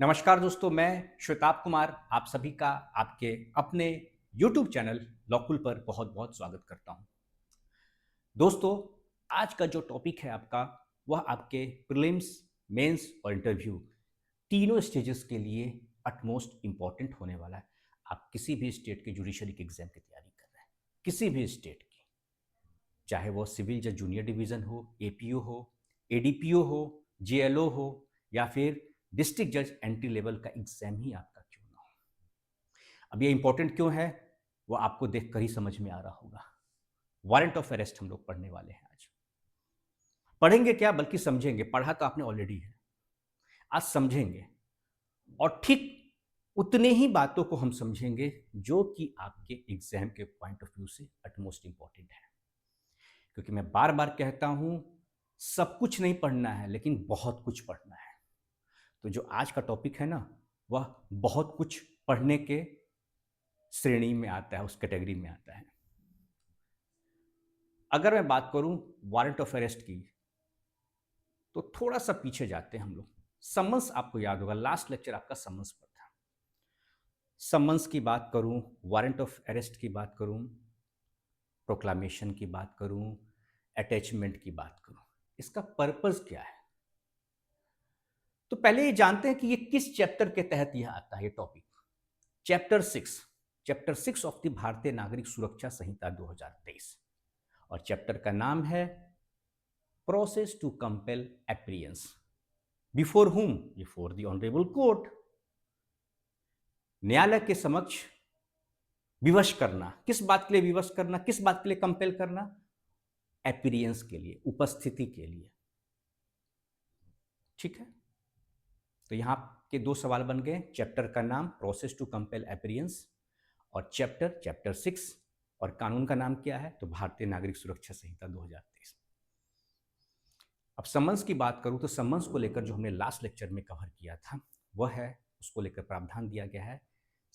नमस्कार दोस्तों, मैं श्वेताब कुमार आप सभी का आपके अपने YouTube चैनल लॉकुल पर बहुत-बहुत स्वागत करता हूं। दोस्तों, आज का जो टॉपिक है आपका, वह आपके प्रीलिम्स, मेंस और इंटरव्यू तीनों स्टेजेस के लिए अटमोस्ट इम्पॉर्टेंट होने वाला है। आप किसी भी स्टेट के जुडिशरी के एग्जाम की तैयारी कर रहे हैं, किसी भी स्टेट की, चाहे वो सिविल जज जूनियर डिवीज़न हो, एपीओ हो, एडीपीओ हो, जेएलओ हो या फिर डिस्ट्रिक्ट जज एंट्री लेवल का एग्ज़ाम ही आपका क्यों ना हो। अब ये इम्पोर्टेंट क्यों है, वो आपको देखकर ही समझ में आ रहा होगा। वारंट ऑफ अरेस्ट हम लोग पढ़ने वाले हैं आज। पढ़ेंगे क्या बल्कि समझेंगे, पढ़ा तो आपने ऑलरेडी है। आज समझेंगे और ठीक उतने ही बातों को हम समझेंगे जो कि आपके एग्ज़ाम के पॉइंट ऑफ व्यू से अटमोस्ट इम्पोर्टेंट है। क्योंकि मैं बार-बार कहता हूँ, सब कुछ नहीं पढ़ना है लेकिन बहुत कुछ पढ़ना है। तो जो आज का टॉपिक है ना, वह बहुत कुछ पढ़ने के श्रेणी में आता है, उस कैटेगरी में आता है। अगर मैं बात करूं वारंट ऑफ अरेस्ट की, तो थोड़ा सा पीछे जाते हैं हम लोग। समन्स आपको याद होगा, लास्ट लेक्चर आपका समन्स पर था। समन्स की बात करूं, वारंट ऑफ अरेस्ट की बात करूं, प्रोक्लामेशन की बात करूं, अटैचमेंट की बात करूं, इसका पर्पस क्या है? तो पहले ये जानते हैं कि ये किस चैप्टर के तहत यह आता है, ये टॉपिक। चैप्टर 6 ऑफ द भारतीय नागरिक सुरक्षा संहिता 2023 और चैप्टर का नाम है process to compel appearance before whom, before the honourable court. न्यायालय के समक्ष विवश करना, किस बात के लिए विवश करना, किस बात के लिए कंपेल करना? अपीयरेंस के लिए, उपस्थिति के लिए। ठीक है, तो यहां के दो सवाल बन गए। चैप्टर का नाम प्रोसेस टू कंपेल अपीयरेंस और चैप्टर 6 और कानून का नाम क्या है? तो भारतीय नागरिक सुरक्षा संहिता 2023। अब समन्स की बात करूं तो समन्स को लेकर जो हमने लास्ट लेक्चर में कवर किया था, वह है, उसको लेकर प्रावधान दिया गया है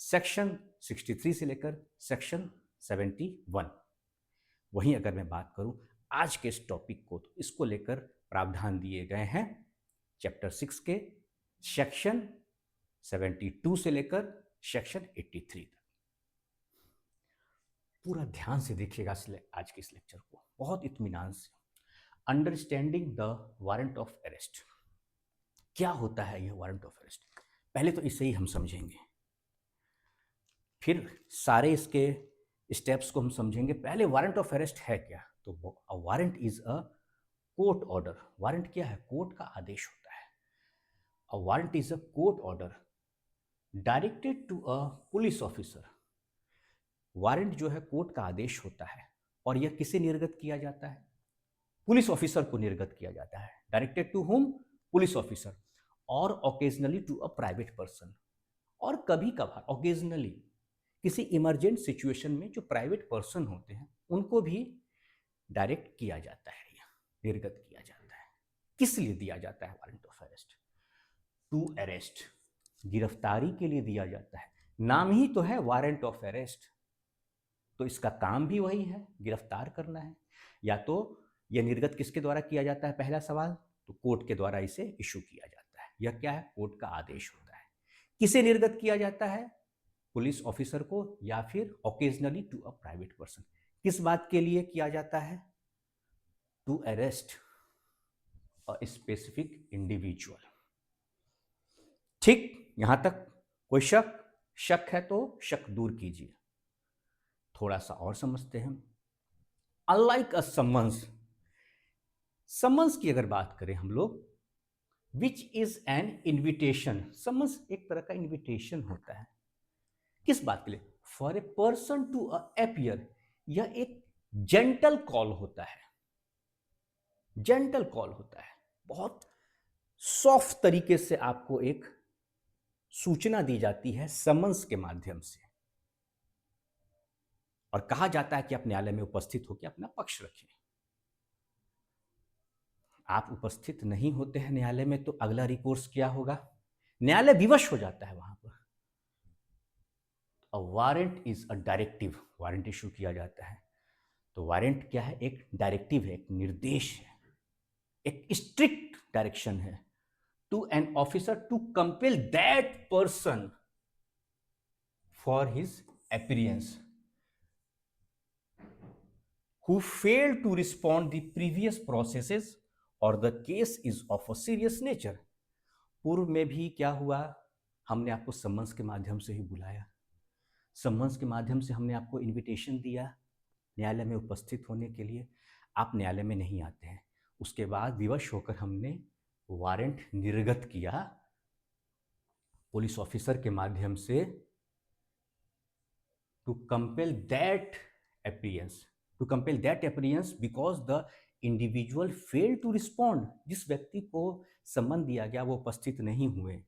सेक्शन 63 से लेकर सेक्शन 71। वहीं अगर मैं बात करूं आज के इस टॉपिक को, तो इसको लेकर प्रावधान दिए गए हैं चैप्टर 6 के सेक्शन 72 से लेकर सेक्शन 83 तक। पूरा ध्यान से देखिएगा आज के इस लेक्चर को, बहुत इत्मीनान से। Understanding the warrant of arrest, क्या होता है यह वारंट ऑफ अरेस्ट? पहले तो इसे ही हम समझेंगे, फिर सारे इसके स्टेप्स को हम समझेंगे। पहले वारंट ऑफ अरेस्ट है क्या? तो warrant is a court order. Warrant क्या है? कोर्ट का आदेश होता है। A warrant is a court order directed to a police officer. Warrant जो है कोर्ट का आदेश होता है और यह किसे निर्गत किया जाता है? पुलिस ऑफिसर को निर्गत किया जाता है। Directed to whom? Police officer. और occasionally to a private person. और कभी कभार ओकेजनली किसी इमरजेंट सिचुएशन में जो प्राइवेट पर्सन होते हैं उनको भी डायरेक्ट किया जाता है या निर्गत किया जाता है। किस लिए दिया जाता है warrant of arrest? To arrest, गिरफ्तारी के लिए दिया जाता है। नाम ही तो है वारंट ऑफ अरेस्ट, तो इसका काम भी वही है, गिरफ्तार करना है। या तो यह निर्गत किसके द्वारा किया जाता है? पहला सवाल, तो कोर्ट के द्वारा इसे इशू किया जाता है। यह क्या है? कोर्ट का आदेश होता है। किसे निर्गत किया जाता है? पुलिस ऑफिसर को या फिर occasionally to a private person. किस बात के लिए किया जाता है? To arrest a specific individual. ठीक, यहां तक कोई शक? शक है तो शक दूर कीजिए। थोड़ा सा और समझते हैं। अनलाइक अ समन्स, समन्स की अगर बात करें हम लोग, which is an invitation. Summons एक तरह का इन्विटेशन होता है। किस बात के लिए? For a person to appear. यह एक जेंटल कॉल होता है। जेंटल कॉल होता है, बहुत सॉफ्ट तरीके से आपको एक सूचना दी जाती है समन्स के माध्यम से, और कहा जाता है कि आप न्यायालय में उपस्थित होकर अपना पक्ष रखें। आप उपस्थित नहीं होते हैं न्यायालय में तो अगला रिकोर्स क्या होगा? न्यायालय विवश हो जाता है वहां पर। अ warrant is a directive, warrant issue किया जाता है। तो वारंट क्या है? एक डायरेक्टिव है, एक निर्देश है, एक स्ट्रिक्ट डायरेक्शन है to an officer to compel that person for his appearance who failed to respond the previous processes or the case is of a serious nature. पूर्व में भी क्या हुआ, हमने आपको सम्मन्स के माध्यम से ही बुलाया, सम्मन्स के माध्यम से हमने आपको इनविटेशन दिया न्यायालय में उपस्थित होने के लिए, आप न्यायालय में नहीं आते हैं। उसके बाद विवश होकर हमने वारंट निर्गत किया पुलिस ऑफिसर के माध्यम से to compel that appearance because the individual fail to respond. जिस व्यक्ति को सम्मन दिया गया वो उपस्थित नहीं हुए,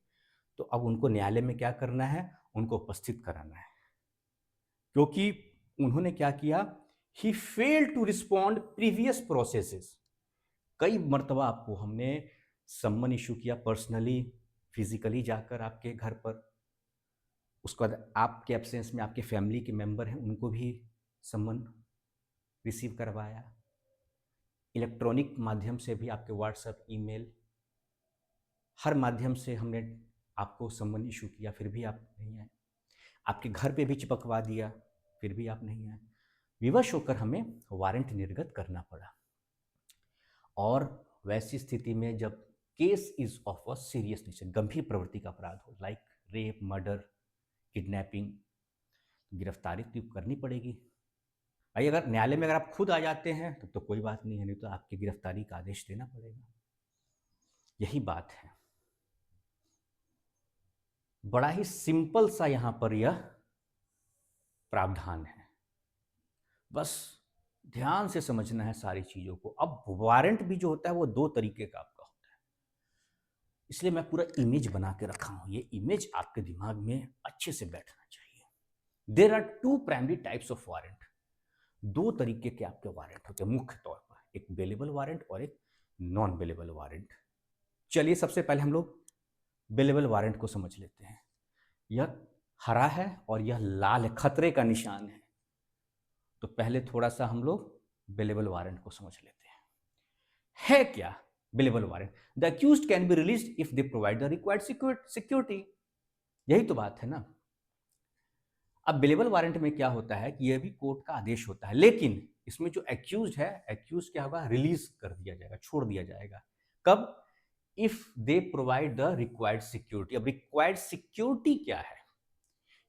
तो अब उनको न्यायालय में क्या करना है, उनको उपस्थित कराना है, क्योंकि उन्होंने क्या किया, he fail to respond previous processes. कई मर्तबा आपको हमने सम्मन इशू किया पर्सनली, फिजिकली जाकर आपके घर पर, उसके बाद आपके एब्सेंस में आपके फैमिली के मेंबर हैं उनको भी सम्मन रिसीव करवाया, इलेक्ट्रॉनिक माध्यम से भी आपके व्हाट्सएप, ईमेल, हर माध्यम से हमने आपको सम्मन इशू किया, फिर भी आप नहीं आए, आपके घर पे भी चिपकवा दिया, फिर भी आप नहीं आए। विवश होकर हमें वारंट निर्गत करना पड़ा। और वैसी स्थिति में जब case is of a serious nature, गंभीर प्रवृत्ति का अपराध हो, लाइक रेप, मर्डर, किडनैपिंग, गिरफ्तारी तो करनी पड़ेगी भाई। अगर न्यायालय में अगर आप खुद आ जाते हैं तब तो कोई बात नहीं है, नहीं तो आपकी गिरफ्तारी का आदेश देना पड़ेगा। यही बात है, बड़ा ही सिंपल सा यहां पर यह प्रावधान है, बस ध्यान से समझना है सारी चीजों को। अब वारंट भी जो होता है वो दो तरीके का आपका होता है, इसलिए मैं पूरा इमेज बना के रखा हूं, ये इमेज आपके दिमाग में अच्छे से बैठना चाहिए। There are two primary types of warrant, दो तरीके के आपके वारंट होते हैं मुख्य तौर पर, एक बेलेबल वारंट और एक नॉन बेलेबल वारंट। चलिए सबसे पहले हम लोग बेलेबल वारंट को समझ लेते हैं। यह हरा है और यह लाल है, खतरे का निशान है। तो पहले थोड़ा सा हम लोग बेलेबल वारंट को समझ लेते हैं। है क्या bailable warrant? The accused can be released if they provide the required security. यही तो बात है ना। अब बेलेबल वारंट में क्या होता है कि यह भी कोर्ट का आदेश होता है, लेकिन इसमें जो एक्यूज है, एक्यूज क्या होगा, रिलीज कर दिया जाएगा, छोड़ दिया जाएगा। कब? If they provide the required security. अब रिक्वायर्ड सिक्योरिटी क्या है?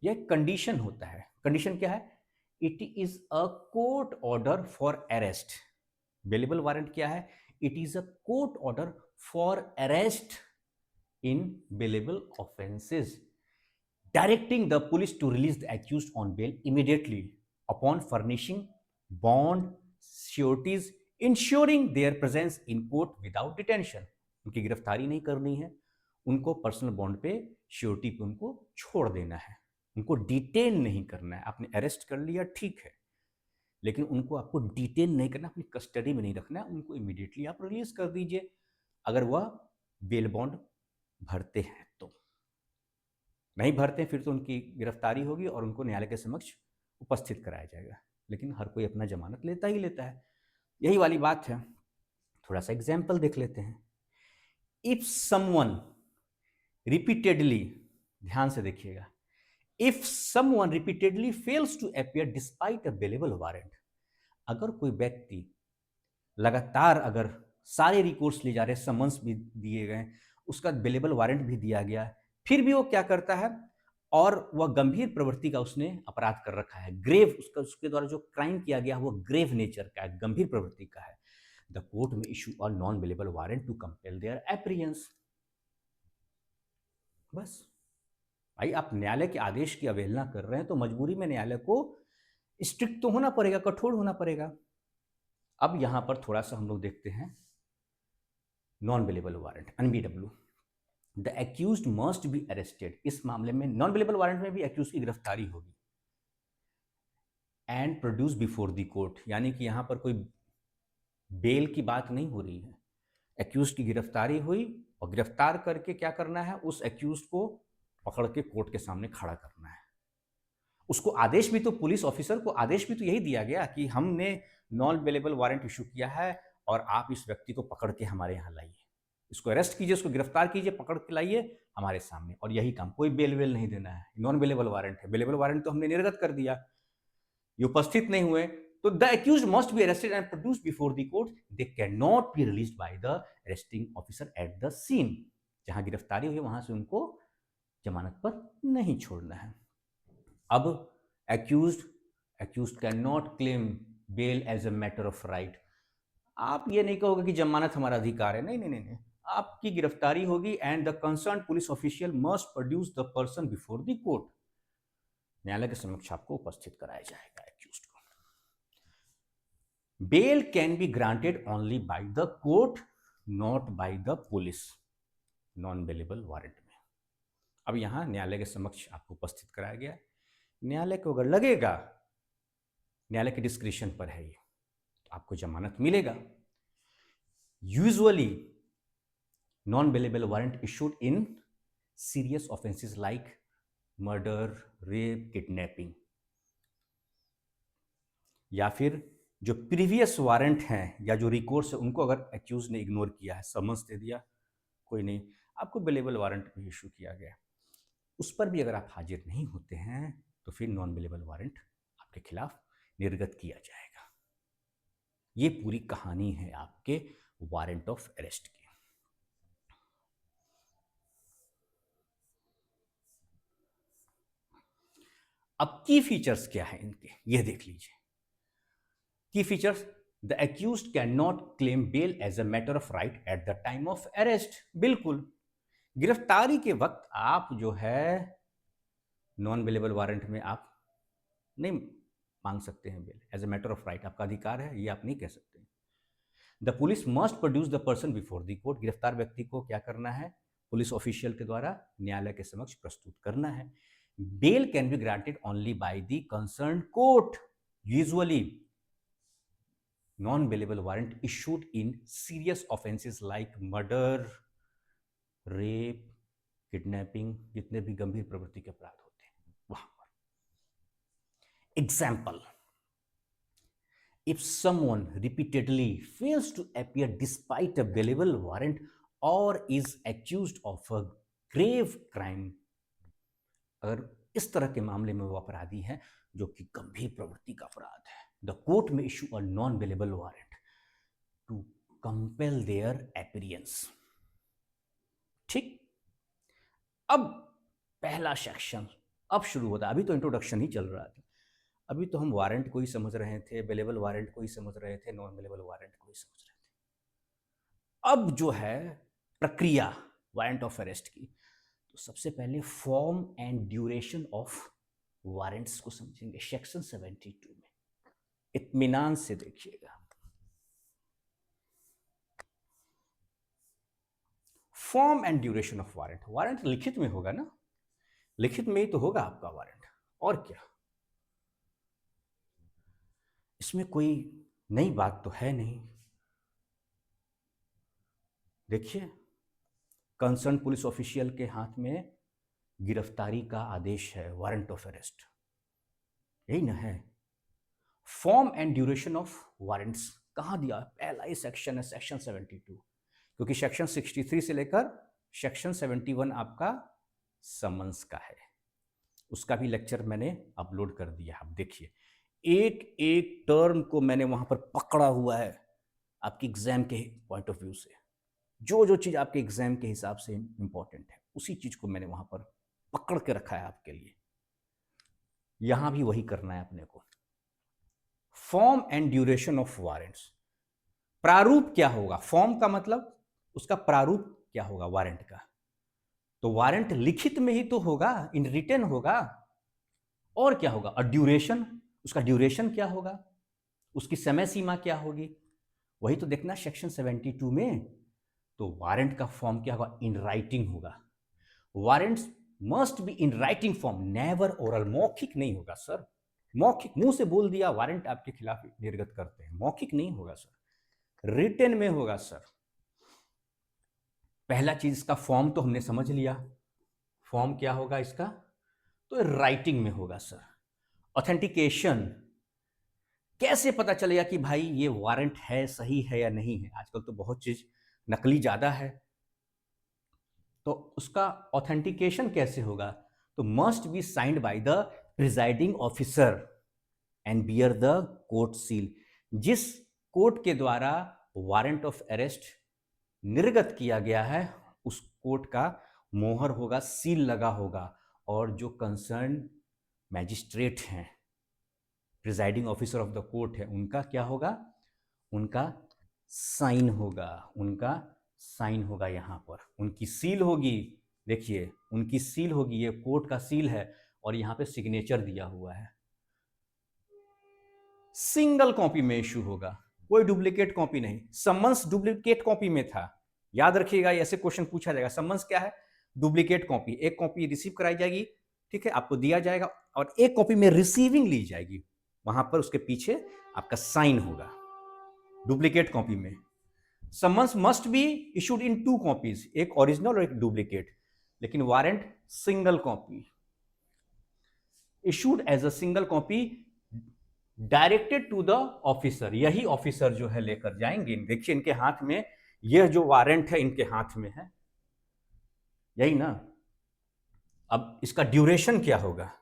यह कंडीशन होता है। कंडीशन क्या है? It is a court order for arrest. Bailable warrant क्या है? It is a court order for arrest in bailable offences, directing the police to release the accused on bail immediately upon furnishing bond, sureties, ensuring their presence in court without detention। उनकी गिरफ्तारी नहीं करनी है, उनको personal bond पे, surety पे उनको छोड़ देना है, उनको डिटेन नहीं करना है। आपने अरेस्ट कर लिया ठीक है, लेकिन उनको आपको डिटेन नहीं करना, अपनी कस्टडी में नहीं रखना है, उनको इमीडिएटली आप रिलीज कर दीजिए अगर वह बेल बॉन्ड भरते हैं तो। नहीं भरते फिर तो उनकी गिरफ्तारी होगी और उनको न्यायालय के समक्ष उपस्थित कराया जाएगा। लेकिन हर कोई अपना जमानत लेता ही लेता है, यही वाली बात है। थोड़ा सा एग्जाम्पल देख लेते हैं। इफ समवन रिपीटेडली, ध्यान से देखिएगा, if someone repeatedly fails to appear despite a bailable warrant, अगर कोई व्यक्ति लगातार, अगर सारे रिकॉर्ड्स ले जा रहे, समन्स भी दिए गए, उसका बेलेबल वारंट भी दिया गया, फिर भी वो क्या करता है, और वह गंभीर प्रवृत्ति का उसने अपराध कर रखा है, ग्रेव, उसके द्वारा जो क्राइम किया गया वो ग्रेव नेचर का है, गंभीर प्रवृत्ति का है, the court may issue a non bailable warrant to compel their appearance. बस भाई, आप न्यायालय के आदेश की अवहेलना कर रहे हैं तो मजबूरी में न्यायालय को स्ट्रिक्ट तो होना पड़ेगा, कठोर होना पड़ेगा। अब यहां पर थोड़ा सा हम लोग देखते हैं non bailable warrant, NBW. The accused must be arrested. इस मामले में नॉन बेलेबल वारंट में भी एक्यूज की गिरफ्तारी होगी and produce before the court, यानी कि यहां पर कोई बेल की बात नहीं हो रही है, एक्यूज की गिरफ्तारी हुई और गिरफ्तार करके क्या करना है, उस एक्यूज को पकड़ के कोर्ट के सामने खड़ा करना है। उसको आदेश भी तो, पुलिस ऑफिसर को आदेश भी तो यही दिया गया कि हमने नॉन बेलेबल वारंट इशू किया है और आप इस व्यक्ति को पकड़ के हमारे यहां लाइए। इसको अरेस्ट कीजिए, इसको गिरफ्तार कीजिए, पकड़ के लाइए हमारे सामने, और यही काम, कोई बेल वेल नहीं देना है, नॉन बेलेबल वारंट है। बेलेबल वारंट तो हमने निर्गत कर दिया, ये उपस्थित नहीं हुए, तो the accused must be arrested and produced before the court, they cannot be released by the arresting officer at the scene. जहां गिरफ्तारी हुई वहां से उनको जमानत पर नहीं छोड़ना है। अब accused cannot claim bail as a matter of right. आप ये नहीं कहोगे कि जमानत हमारा अधिकार है, नहीं नहीं नहीं, नहीं। आपकी गिरफ्तारी होगी and the concern police official must produce the person before the court, न्यायालय के समक्ष आपको उपस्थित कराया जाएगा एक्यूज्ड को। Bail can be granted only by the court, not by the police, non bailable warrant में। अब यहां न्यायालय के समक्ष आपको उपस्थित कराया गया, न्यायालय को अगर लगेगा, न्यायालय के डिस्क्रिशन पर है ये, तो आपको जमानत मिलेगा। Usually non bailable warrant issued in serious offences like murder, rape, kidnapping, या फिर जो प्रीवियस वारंट हैं या जो रिकॉर्ड्स है उनको अगर एक्यूज ने इग्नोर किया है, समन्स दे दिया, कोई नहीं, आपको बेलेबल वारंट भी इशू किया गया, उस पर भी अगर आप हाजिर नहीं होते हैं तो फिर नॉन बेलेबल वारंट आपके खिलाफ निर्गत किया जाएगा। ये पूरी कहानी है आपके वारंट ऑफ अरेस्ट की। अब की फीचर्स क्या है इनके, ये देख लीजिए। Key features, the accused cannot claim bail as a matter of right at the time of arrest. बिल्कुल, गिरफ्तारी के वक्त आप जो है नॉन बेलेबल वारंट में आप नहीं मांग सकते हैं bail, as a matter of right आपका अधिकार है, ये आप नहीं कह सकते। The police must produce the person before the court, गिरफ्तार व्यक्ति को क्या करना है, पुलिस ऑफिशियल के द्वारा न्यायालय के समक्ष प्रस्तुत करना है। Bail can be granted only by the concern court, usually non bailable warrant issued in serious offences like murder, rape, kidnapping, जितने भी गंभीर प्रवृत्ति के अपराध होते हैं वहां पर। Example, if someone repeatedly fails to appear despite a bailable warrant or is accused of a grave crime, अगर इस तरह के मामले में वो अपराधी है जो कि गंभीर प्रवृत्ति का अपराध है, the court may issue a non bailable warrant to compel their appearance. ठीक, अब पहला सेक्शन अब शुरू होता है, अभी तो इंट्रोडक्शन ही चल रहा था, अभी तो हम वारंट को ही समझ रहे थे, बेलेबल वारंट को ही समझ रहे थे, नॉन बेलेबल वारंट को ही समझ रहे थे। अब जो है प्रक्रिया वारंट ऑफ अरेस्ट की, तो सबसे पहले form and duration of warrants को समझेंगे सेक्शन 72 में। इत्मीनान से देखिएगा, form and duration of warrant. Warrant लिखित में होगा ना, लिखित में ही तो होगा आपका वारंट, और क्या, इसमें कोई नई बात तो है नहीं। देखिए, कंसर्न पुलिस ऑफिशियल के हाथ में गिरफ्तारी का आदेश है, वारंट ऑफ अरेस्ट, यही ना है। Form and duration of warrants कहां दिया, पहला ही सेक्शन है, सेक्शन 72, क्योंकि सेक्शन 63 से लेकर सेक्शन 71 आपका समन्स का है, उसका भी लेक्चर मैंने अपलोड कर दिया। आप देखिए, एक एक टर्म को मैंने वहां पर पकड़ा हुआ है आपकी एग्जाम के पॉइंट ऑफ व्यू से, जो जो चीज आपके एग्जाम के हिसाब से इंपॉर्टेंट है उसी चीज को मैंने वहां पर पकड़ के रखा है आपके लिए। यहां भी वही करना है अपने को। Form and duration of warrants, प्रारूप क्या होगा, फॉर्म का मतलब उसका प्रारूप क्या होगा वारंट का, तो वारंट लिखित में ही तो होगा, इन रिटन होगा, और क्या होगा, और ड्यूरेशन, उसका ड्यूरेशन क्या होगा, उसकी समय सीमा क्या होगी, वही तो देखना सेक्शन 72 में। तो वारंट का फॉर्म क्या होगा, इन राइटिंग होगा। Warrants must be in writing form, never oral, मौखिक नहीं होगा सर, मौखिक मुंह से बोल दिया वारंट आपके खिलाफ निर्गत करते हैं, मौखिक नहीं होगा सर, रिटन में होगा सर। पहला चीज इसका फॉर्म तो हमने समझ लिया, फॉर्म क्या होगा इसका, तो राइटिंग में होगा सर। ऑथेंटिकेशन, कैसे पता चलेगा कि भाई ये वारंट है, सही है या नहीं है, आजकल तो बहुत चीज नकली ज्यादा है, तो उसका ऑथेंटिकेशन कैसे होगा? तो must be signed by the presiding officer and bear the court seal. जिस कोर्ट के द्वारा वारंट ऑफ अरेस्ट निर्गत किया गया है उस कोर्ट का मोहर होगा, सील लगा होगा, और जो कंसर्न मैजिस्ट्रेट हैं, presiding officer of the court है, उनका क्या होगा? उनका साइन होगा, उनका साइन होगा, यहाँ पर उनकी सील होगी। देखिए उनकी सील होगी, ये कोर्ट का सील है और यहाँ पे सिग्नेचर दिया हुआ है। सिंगल कॉपी में इशू होगा, कोई डुप्लीकेट कॉपी नहीं। समन्स डुप्लीकेट कॉपी में था, याद रखिएगा, ऐसे क्वेश्चन पूछा जाएगा। समन्स क्या है? Duplicate copy. एक कॉपी रिसीव कराई जाएगी, ठीक है, आपको दिया जाएगा, और एक कॉपी में रिसीविंग ली जाएगी, वहां पर उसके पीछे आपका साइन होगा। डुप्लीकेट कॉपी में summons must be issued in 2 copies, एक ओरिजिनल और एक डुप्लीकेट। लेकिन warrant single copy, issued as a single copy, directed to the officer. यही ऑफिसर जो है लेकर जाएंगे। देखिए इनके हाथ में, यह जो वारंट है इनके हाथ में है, यही ना। अब इसका ड्यूरेशन क्या होगा?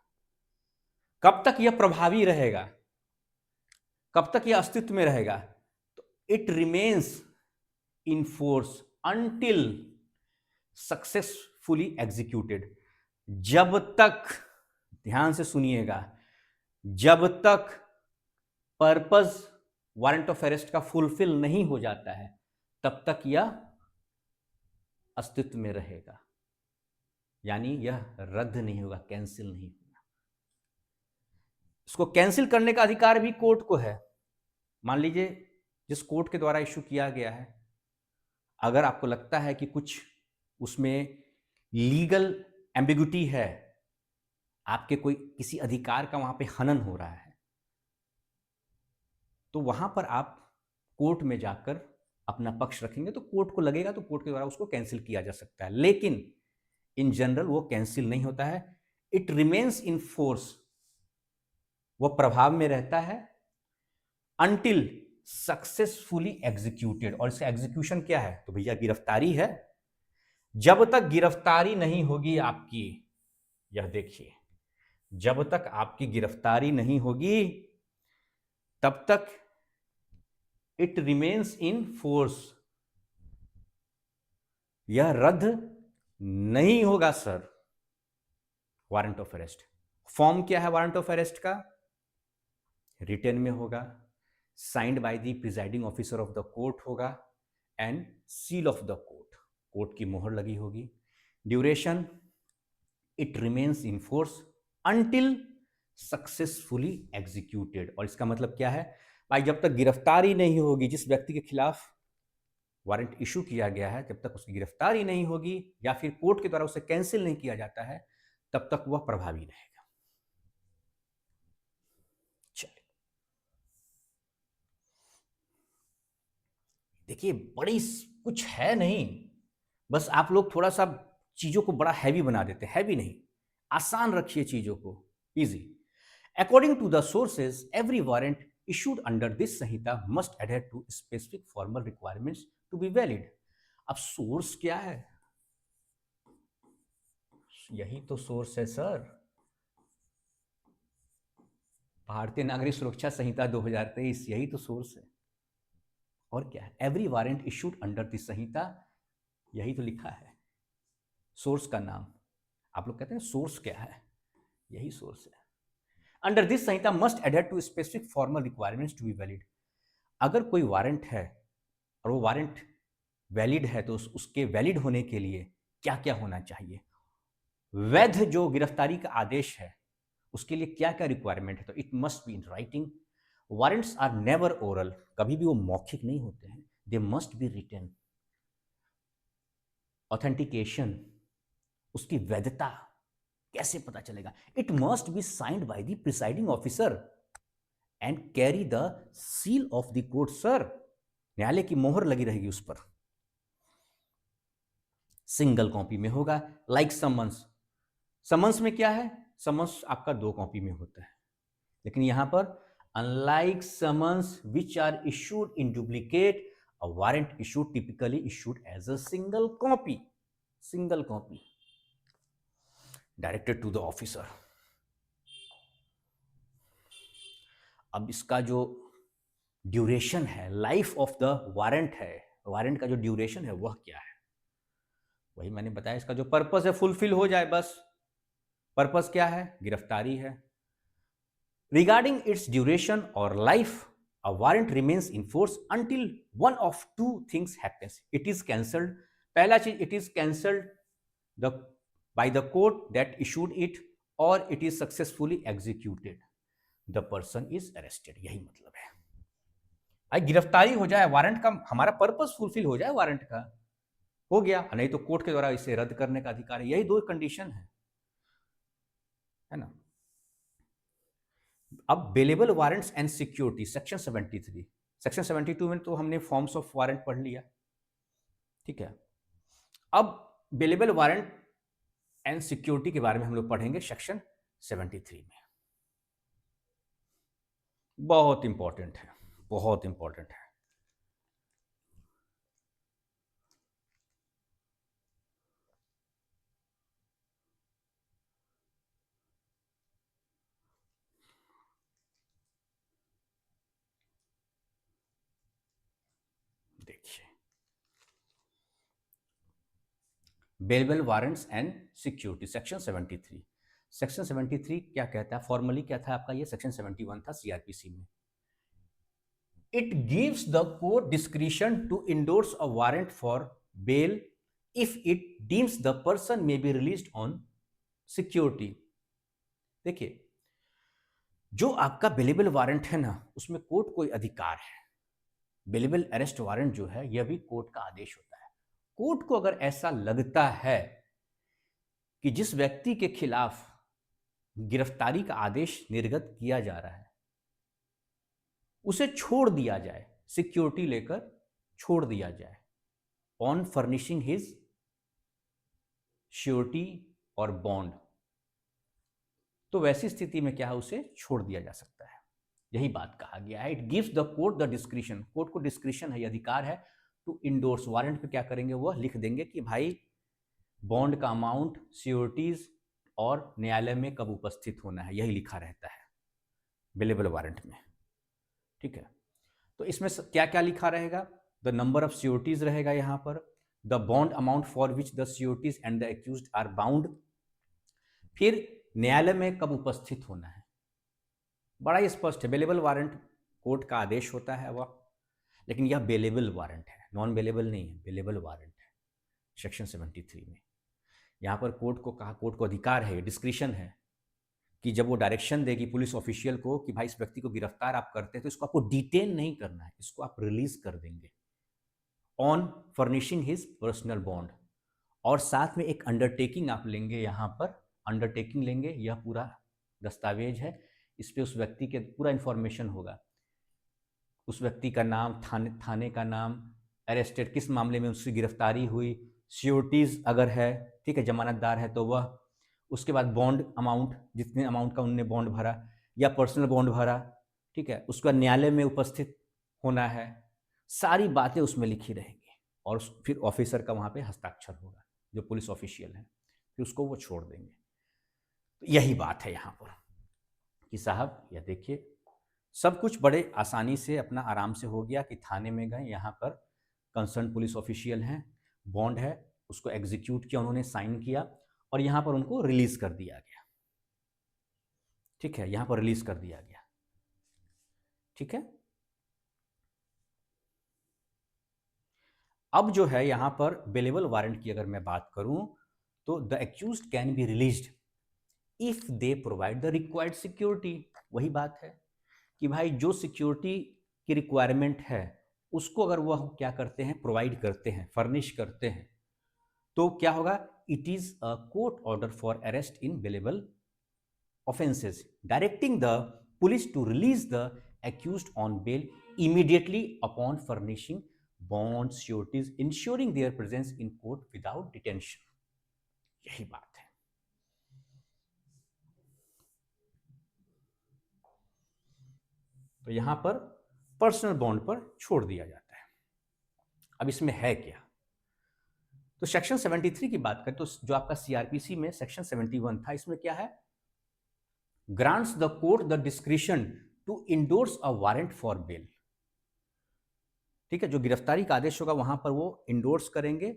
कब तक यह प्रभावी रहेगा? कब तक यह अस्तित्व में रहेगा? तो it remains in force until successfully executed. जब तक, ध्यान से सुनिएगा, जब तक पर्पस वारंट ऑफ अरेस्ट का फुलफिल नहीं हो जाता है तब तक यह अस्तित्व में रहेगा, यानी यह रद्द नहीं होगा, कैंसिल नहीं होगा। इसको कैंसिल करने का अधिकार भी कोर्ट को है। मान लीजिए जिस कोर्ट के द्वारा इशू किया गया है, अगर आपको लगता है कि कुछ उसमें लीगल एम्बिग्युटी है, आपके कोई किसी अधिकार का वहां पे हनन हो रहा है, तो वहां पर आप कोर्ट में जाकर अपना पक्ष रखेंगे, तो कोर्ट को लगेगा तो कोर्ट के द्वारा उसको कैंसिल किया जा सकता है। लेकिन इन जनरल वो कैंसिल नहीं होता है, इट रिमेन्स इन फोर्स, वो प्रभाव में रहता है अंटिल सक्सेसफुली एग्जीक्यूटेड। और इसका एग्जीक्यूशन क्या है? तो भैया गिरफ्तारी है। जब तक गिरफ्तारी नहीं होगी आपकी, यह देखिए, जब तक आपकी गिरफ्तारी नहीं होगी तब तक इट रिमेन्स इन फोर्स, यह रद्द नहीं होगा sir. Warrant of arrest form क्या है? वारंट ऑफ अरेस्ट का रिटन में होगा, signed by the presiding officer of the court होगा, and seal of the court, court की मोहर लगी होगी। Duration, it remains in force until successfully executed. और इसका मतलब क्या है भाई? जब तक गिरफ्तारी नहीं होगी, जिस व्यक्ति के खिलाफ वारंट इशू किया गया है, जब तक उसकी गिरफ्तारी नहीं होगी या फिर कोर्ट के द्वारा उसे कैंसिल नहीं किया जाता है, तब तक वह प्रभावी रहेगा। चलिए देखिए, बड़ी कुछ है नहीं, बस आप लोग थोड़ा सा चीजों को बड़ा हैवी बना देते हैं। हैवी नहीं, आसान रखिए चीजों को, easy. According to the sources, every warrant issued under this संहिता must adhere to specific formal requirements to be valid। अब सोर्स क्या है? यही तो सोर्स है सर, भारतीय नागरिक सुरक्षा संहिता 2023, यही तो सोर्स है। और क्या है? Every warrant issued under this संहिता, यही तो लिखा है सोर्स का नाम। आप लोग कहते हैं सोर्स क्या है? यही सोर्स है। अंडर दिस संहिता must adhere to specific formal requirements to be valid. अगर कोई वारंट है और वो वारंट वैलिड है तो उसके वैलिड होने के लिए क्या क्या होना चाहिए? वैध जो गिरफ्तारी का आदेश है उसके लिए क्या क्या रिक्वायरमेंट है? तो it must be in writing. Warrants are never oral, कभी भी वो मौखिक नहीं होते हैं, they must be written. Authentication, उसकी वैधता कैसे पता चलेगा? It must be signed by the presiding officer and carry the seal of the court. Sir, न्यायालय की मोहर लगी रहेगी उस पर। सिंगल कॉपी में होगा, लाइक समन्स। समन्स में क्या है? समन्स आपका 2 कॉपी में होता है, लेकिन यहां पर unlike summons which are issued in duplicate, a warrant issued typically issued as a single copy. Single copy directed to the officer. अब इसका जो ड्यूरेशन है, लाइफ ऑफ द वारंट है, वारंट का जो ड्यूरेशन है वह क्या है? वही मैंने बताया, इसका जो पर्पस है फुलफिल हो जाए बस। पर्पस क्या है? गिरफ्तारी है। रिगार्डिंग इट्स ड्यूरेशन और life, a warrant remains in force until one of two things happens. It is cancelled. पहला चीज, it is cancelled the by the court that issued it, or it is successfully executed. The person is arrested. यही मतलब है। भाई गिरफ्तारी हो जाए, warrant का हमारा पर्पस फुलफिल हो जाए, वारंट का हो गया, नहीं तो कोर्ट के द्वारा इसे रद्द करने का अधिकार है। यही दो कंडीशन है ना। अब bailable warrants and security, section 73। Section 72 में तो हमने फॉर्म्स ऑफ वारंट पढ़ लिया, ठीक है। अब बेलेबल वारंट एंड सिक्योरिटी के बारे में हम लोग पढ़ेंगे सेक्शन 73 में। बहुत इंपॉर्टेंट है, बहुत इंपॉर्टेंट है। देखिए, bailable warrants and security, section 73। Section 73 क्या कहता है? फॉर्मली क्या था आपका? ये सेक्शन 71 था सीआरपीसी में। It gives the court discretion to endorse a warrant for bail if it deems the person may be released on security. देखिए, जो आपका बेलेबल वारंट है ना, उसमें कोर्ट कोई अधिकार है। बेलेबल अरेस्ट वारंट जो है, यह भी कोर्ट का आदेश होता है। कोर्ट को अगर ऐसा लगता है कि जिस व्यक्ति के खिलाफ गिरफ्तारी का आदेश निर्गत किया जा रहा है उसे छोड़ दिया जाए, सिक्योरिटी लेकर छोड़ दिया जाए, ऑन फर्निशिंग हिज श्योरिटी और बॉन्ड, तो वैसी स्थिति में क्या है, उसे छोड़ दिया जा सकता है। यही बात कहा गया है। It gives the court the discretion, court को डिस्क्रिशन है, अधिकार है टू इंडोर्स। वारंट पे क्या करेंगे? वह लिख देंगे कि भाई बॉन्ड का अमाउंट, सिक्योरिटीज और न्यायालय में कब उपस्थित होना है, यही लिखा रहता है बेलेबल वारंट में, ठीक है। तो इसमें क्या क्या लिखा रहेगा? द नंबर ऑफ सिक्योरिटीज रहेगा यहाँ पर, the bond amount for which the securities and the accused are bound, फिर न्यायालय में कब उपस्थित होना है। बड़ा ही स्पष्ट है। बेलेबल वारंट कोर्ट का आदेश होता है वह, लेकिन यह बेलेबल वारंट है, नॉन बेलेबल नहीं है, बेलेबल वारंट है सेक्शन 73 में। यहाँ पर कोर्ट को कहा, कोर्ट को अधिकार है, डिस्क्रिशन है कि जब वो डायरेक्शन देगी पुलिस ऑफिशियल को कि भाई इस व्यक्ति को गिरफ्तार आप करते हैं तो इसको आपको डिटेन नहीं करना है, इसको आप रिलीज कर देंगे on furnishing his personal bond. और साथ में एक अंडरटेकिंग आप लेंगे, यहाँ पर अंडरटेकिंग लेंगे, यह पूरा दस्तावेज है, इस पर उस व्यक्ति के पूरा इंफॉर्मेशन होगा, उस व्यक्ति का नाम, थाने का नाम, अरेस्टेड किस मामले में उसकी गिरफ्तारी हुई, सिक्योरिटीज अगर है, ठीक है, जमानतदार है तो वह, उसके बाद बॉन्ड अमाउंट, जितने अमाउंट का उनने बॉन्ड भरा या पर्सनल बॉन्ड भरा, ठीक है, उसका न्यायालय में उपस्थित होना है, सारी बातें उसमें लिखी रहेंगी। और फिर ऑफिसर का वहाँ पे हस्ताक्षर होगा, जो पुलिस ऑफिशियल है, फिर उसको वो छोड़ देंगे। तो यही बात है यहाँ पर कि साहब यह देखिए, सब कुछ बड़े आसानी से अपना आराम से हो गया कि थाने में गए, यहाँ पर कंसर्न पुलिस ऑफिशियल हैं, बॉन्ड है, उसको एग्जीक्यूट किया, उन्होंने साइन किया और यहाँ पर उनको रिलीज कर दिया गया, ठीक है, यहाँ पर रिलीज कर दिया गया, ठीक है। अब जो है यहाँ पर बेलेबल वारंट की अगर मैं बात करूं तो the accused can be released if they provide the required security. वही बात है कि भाई जो सिक्योरिटी की रिक्वायरमेंट है उसको अगर वह क्या करते हैं, प्रोवाइड करते हैं, फर्निश करते हैं, तो क्या होगा? It is a court order for arrest in bailable offenses directing the police to release the accused on bail immediately upon furnishing bond sureties ensuring their presence in court without detention। यही बात है। तो यहां पर personal bond पर छोड़ दिया जाता है। अब इसमें है क्या? तो सेक्शन 73 की बात करें तो जो आपका सीआरपीसी में सेक्शन 71 था, इसमें क्या है, grants the court the discretion to endorse a warrant for bail. ठीक है, जो गिरफ्तारी का आदेश होगा वहां पर वो इंडोर्स करेंगे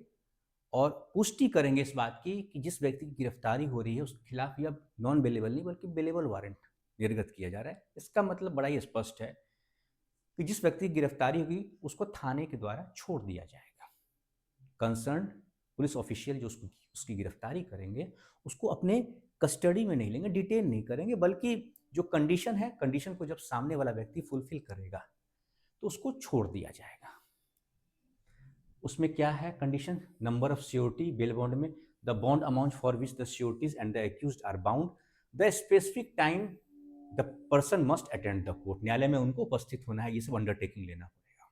और पुष्टि करेंगे इस बात की कि जिस व्यक्ति की गिरफ्तारी हो रही है उसके खिलाफ यह नॉन बेलेबल नहीं बल्कि बेलेबल वारंट निर्गत किया जा रहा है। इसका मतलब बड़ा ही स्पष्ट है कि जिस व्यक्ति की गिरफ्तारी होगी उसको थाने के द्वारा छोड़ दिया जाएगा। कंसर्न पुलिस ऑफिशियल जो उसकी गिरफ्तारी करेंगे उसको अपने कस्टडी में नहीं लेंगे, डिटेन नहीं करेंगे, बल्कि जो कंडीशन है, कंडीशन को जब सामने वाला व्यक्ति फुलफिल करेगा तो उसको छोड़ दिया जाएगा। उसमें क्या है condition, number of surety bail bond में, the bond amount for which the sureties and the accused are bound, the specific time the person must attend the court, न्यायालय में उनको उपस्थित होना है, ये सब अंडरटेकिंग लेना पड़ेगा।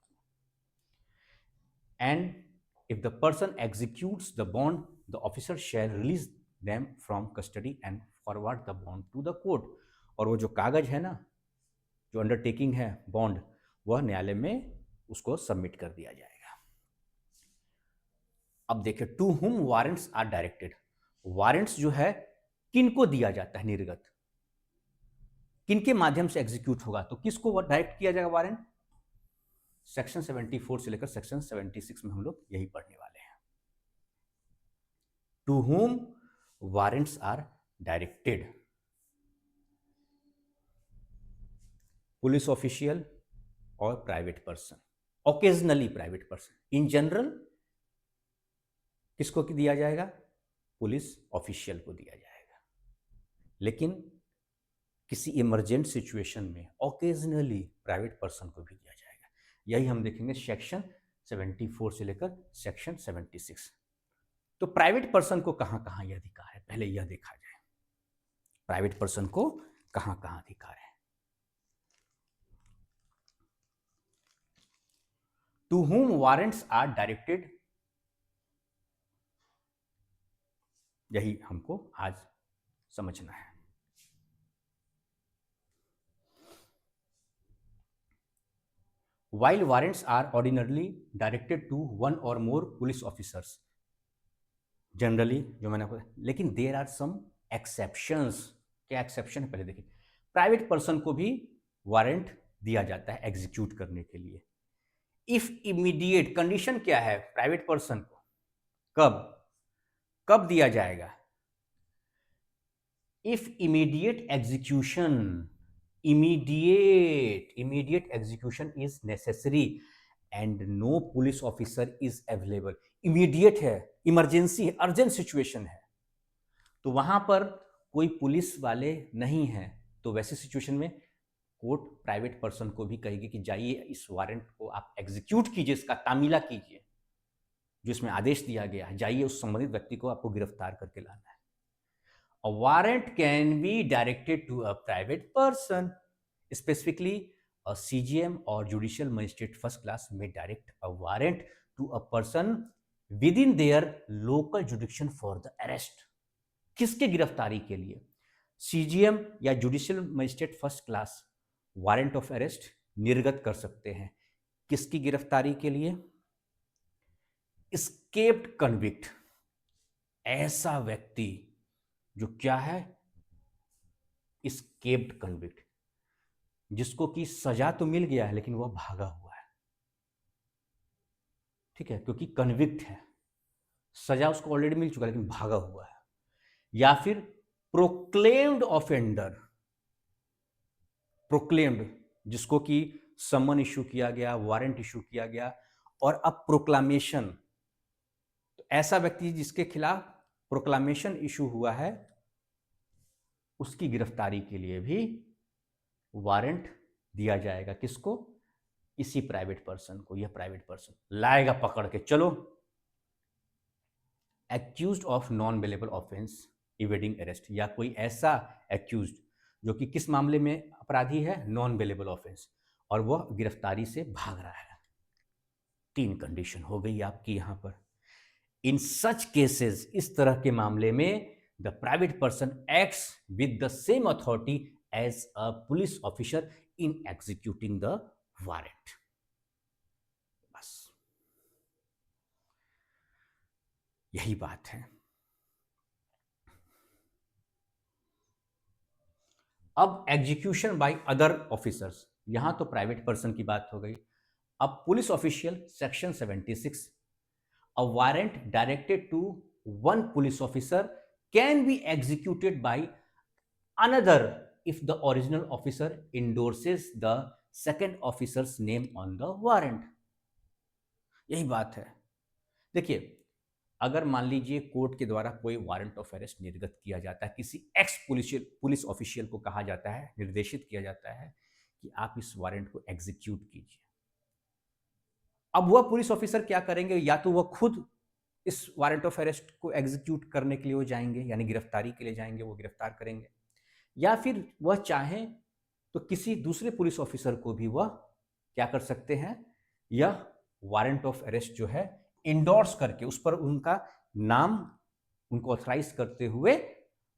And if the person executes the bond the officer shall release them from custody and forward the bond to the court. और वो जो कागज है ना, जो अंडरटेकिंग है बॉन्ड, वह न्यायालय में उसको सबमिट कर दिया जाएगा। अब देखिए, to whom warrants are directed, warrants जो है किनको दिया जाता है निर्गत, किनके माध्यम से एग्जीक्यूट होगा, तो किसको डायरेक्ट किया जाएगा वारंट, सेक्शन 74 से लेकर सेक्शन 76 में हम लोग यही पढ़ने वाले हैं। To whom warrants are directed, police official और private person, occasionally private person, in general किसको दिया जाएगा, पुलिस ऑफिशियल को दिया जाएगा, लेकिन किसी इमरजेंट सिचुएशन में ओकेजनली प्राइवेट पर्सन को भी दिया जाएगा। यही हम देखेंगे सेक्शन 74 से लेकर सेक्शन 76। तो प्राइवेट पर्सन को कहां कहां यह अधिकार है, पहले यह देखा जाए, प्राइवेट पर्सन को कहां कहां अधिकार है। To whom warrants are directed, यही हमको आज समझना है। While warrants are ordinarily directed to one or more police officers, generally जो मैंने आपको, लेकिन देर आर सम एक्सेप्शंस। क्या एक्सेप्शन है पहले देखिए, प्राइवेट पर्सन को भी वारंट दिया जाता है एग्जीक्यूट करने के लिए। इफ इमीडिएट, कंडीशन क्या है प्राइवेट पर्सन को कब कब दिया जाएगा, if immediate execution, immediate execution is necessary and no police officer is available। immediate है, इमरजेंसी है, अर्जेंट सिचुएशन है, तो वहां पर कोई पुलिस वाले नहीं है, तो वैसे सिचुएशन में कोर्ट प्राइवेट पर्सन को भी कहेगी कि जाइए इस वारंट को आप एग्जीक्यूट कीजिए, इसका तामीला कीजिए, जो इसमें आदेश दिया गया है, जाइए उस संबंधित व्यक्ति को आपको गिरफ्तार करके लाना है। A warrant can be directed to a private person. Specifically, a CGM or judicial magistrate first class may direct a warrant to a person within their local jurisdiction for the arrest. किसके गिरफ्तारी के लिए, CGM या judicial magistrate first class warrant of arrest निर्गत कर सकते हैं। किसकी गिरफ्तारी के लिए, एस्केप्ड कन्विक्ट, ऐसा व्यक्ति जो क्या है, एस्केप्ड कन्विक्ट, जिसको कि सजा तो मिल गया है लेकिन वह भागा हुआ है, ठीक है, क्योंकि कन्विक्ट है, सजा उसको ऑलरेडी मिल चुका है लेकिन भागा हुआ है। या फिर प्रोक्लेम्ड ऑफेंडर, प्रोक्लेम्ड जिसको कि समन इशू किया गया, वारंट इशू किया गया और अब प्रोक्लामेशन, तो ऐसा व्यक्ति जिसके खिलाफ प्रोक्लामेशन इशू हुआ है उसकी गिरफ्तारी के लिए भी वारंट दिया जाएगा। किसको, इसी प्राइवेट पर्सन को। यह प्राइवेट पर्सन लाएगा पकड़ के, चलो accused of non bailable offence evading arrest, या कोई ऐसा एक्यूज्ड जो कि किस मामले में अपराधी है, नॉन बेलेबल ऑफेंस, और वह गिरफ्तारी से भाग रहा है। 3 कंडीशन हो गई आपकी यहां पर। इन सच केसेस, इस तरह के मामले में the private person acts with the same authority as a police officer in executing the warrant. बस यही बात है। अब एग्जीक्यूशन बाय अदर ऑफिसर्स, यहां तो प्राइवेट पर्सन की बात हो गई। अब police official, section 76, a warrant directed to one police officer can be executed by another if the original officer endorses the second officer's name on the warrant। यही बात है। देखिए, अगर मान लीजिए कोर्ट के द्वारा कोई वारंट ऑफ अरेस्ट निर्गत किया जाता है, किसी एक्स पुलिस ऑफिशियल को कहा जाता है, निर्देशित किया जाता है कि आप इस वारंट को एग्जीक्यूट कीजिए। अब वह पुलिस ऑफिसर क्या करेंगे, या तो वह खुद इस वारंट ऑफ अरेस्ट को एग्जीक्यूट करने के लिए वो जाएंगे, यानी गिरफ्तारी के लिए जाएंगे, वो गिरफ्तार करेंगे, या फिर वह चाहें तो किसी दूसरे पुलिस ऑफिसर को भी वह क्या कर सकते हैं, यह वारंट ऑफ अरेस्ट जो है इंडोर्स करके उस पर उनका नाम, उनको ऑथराइज करते हुए,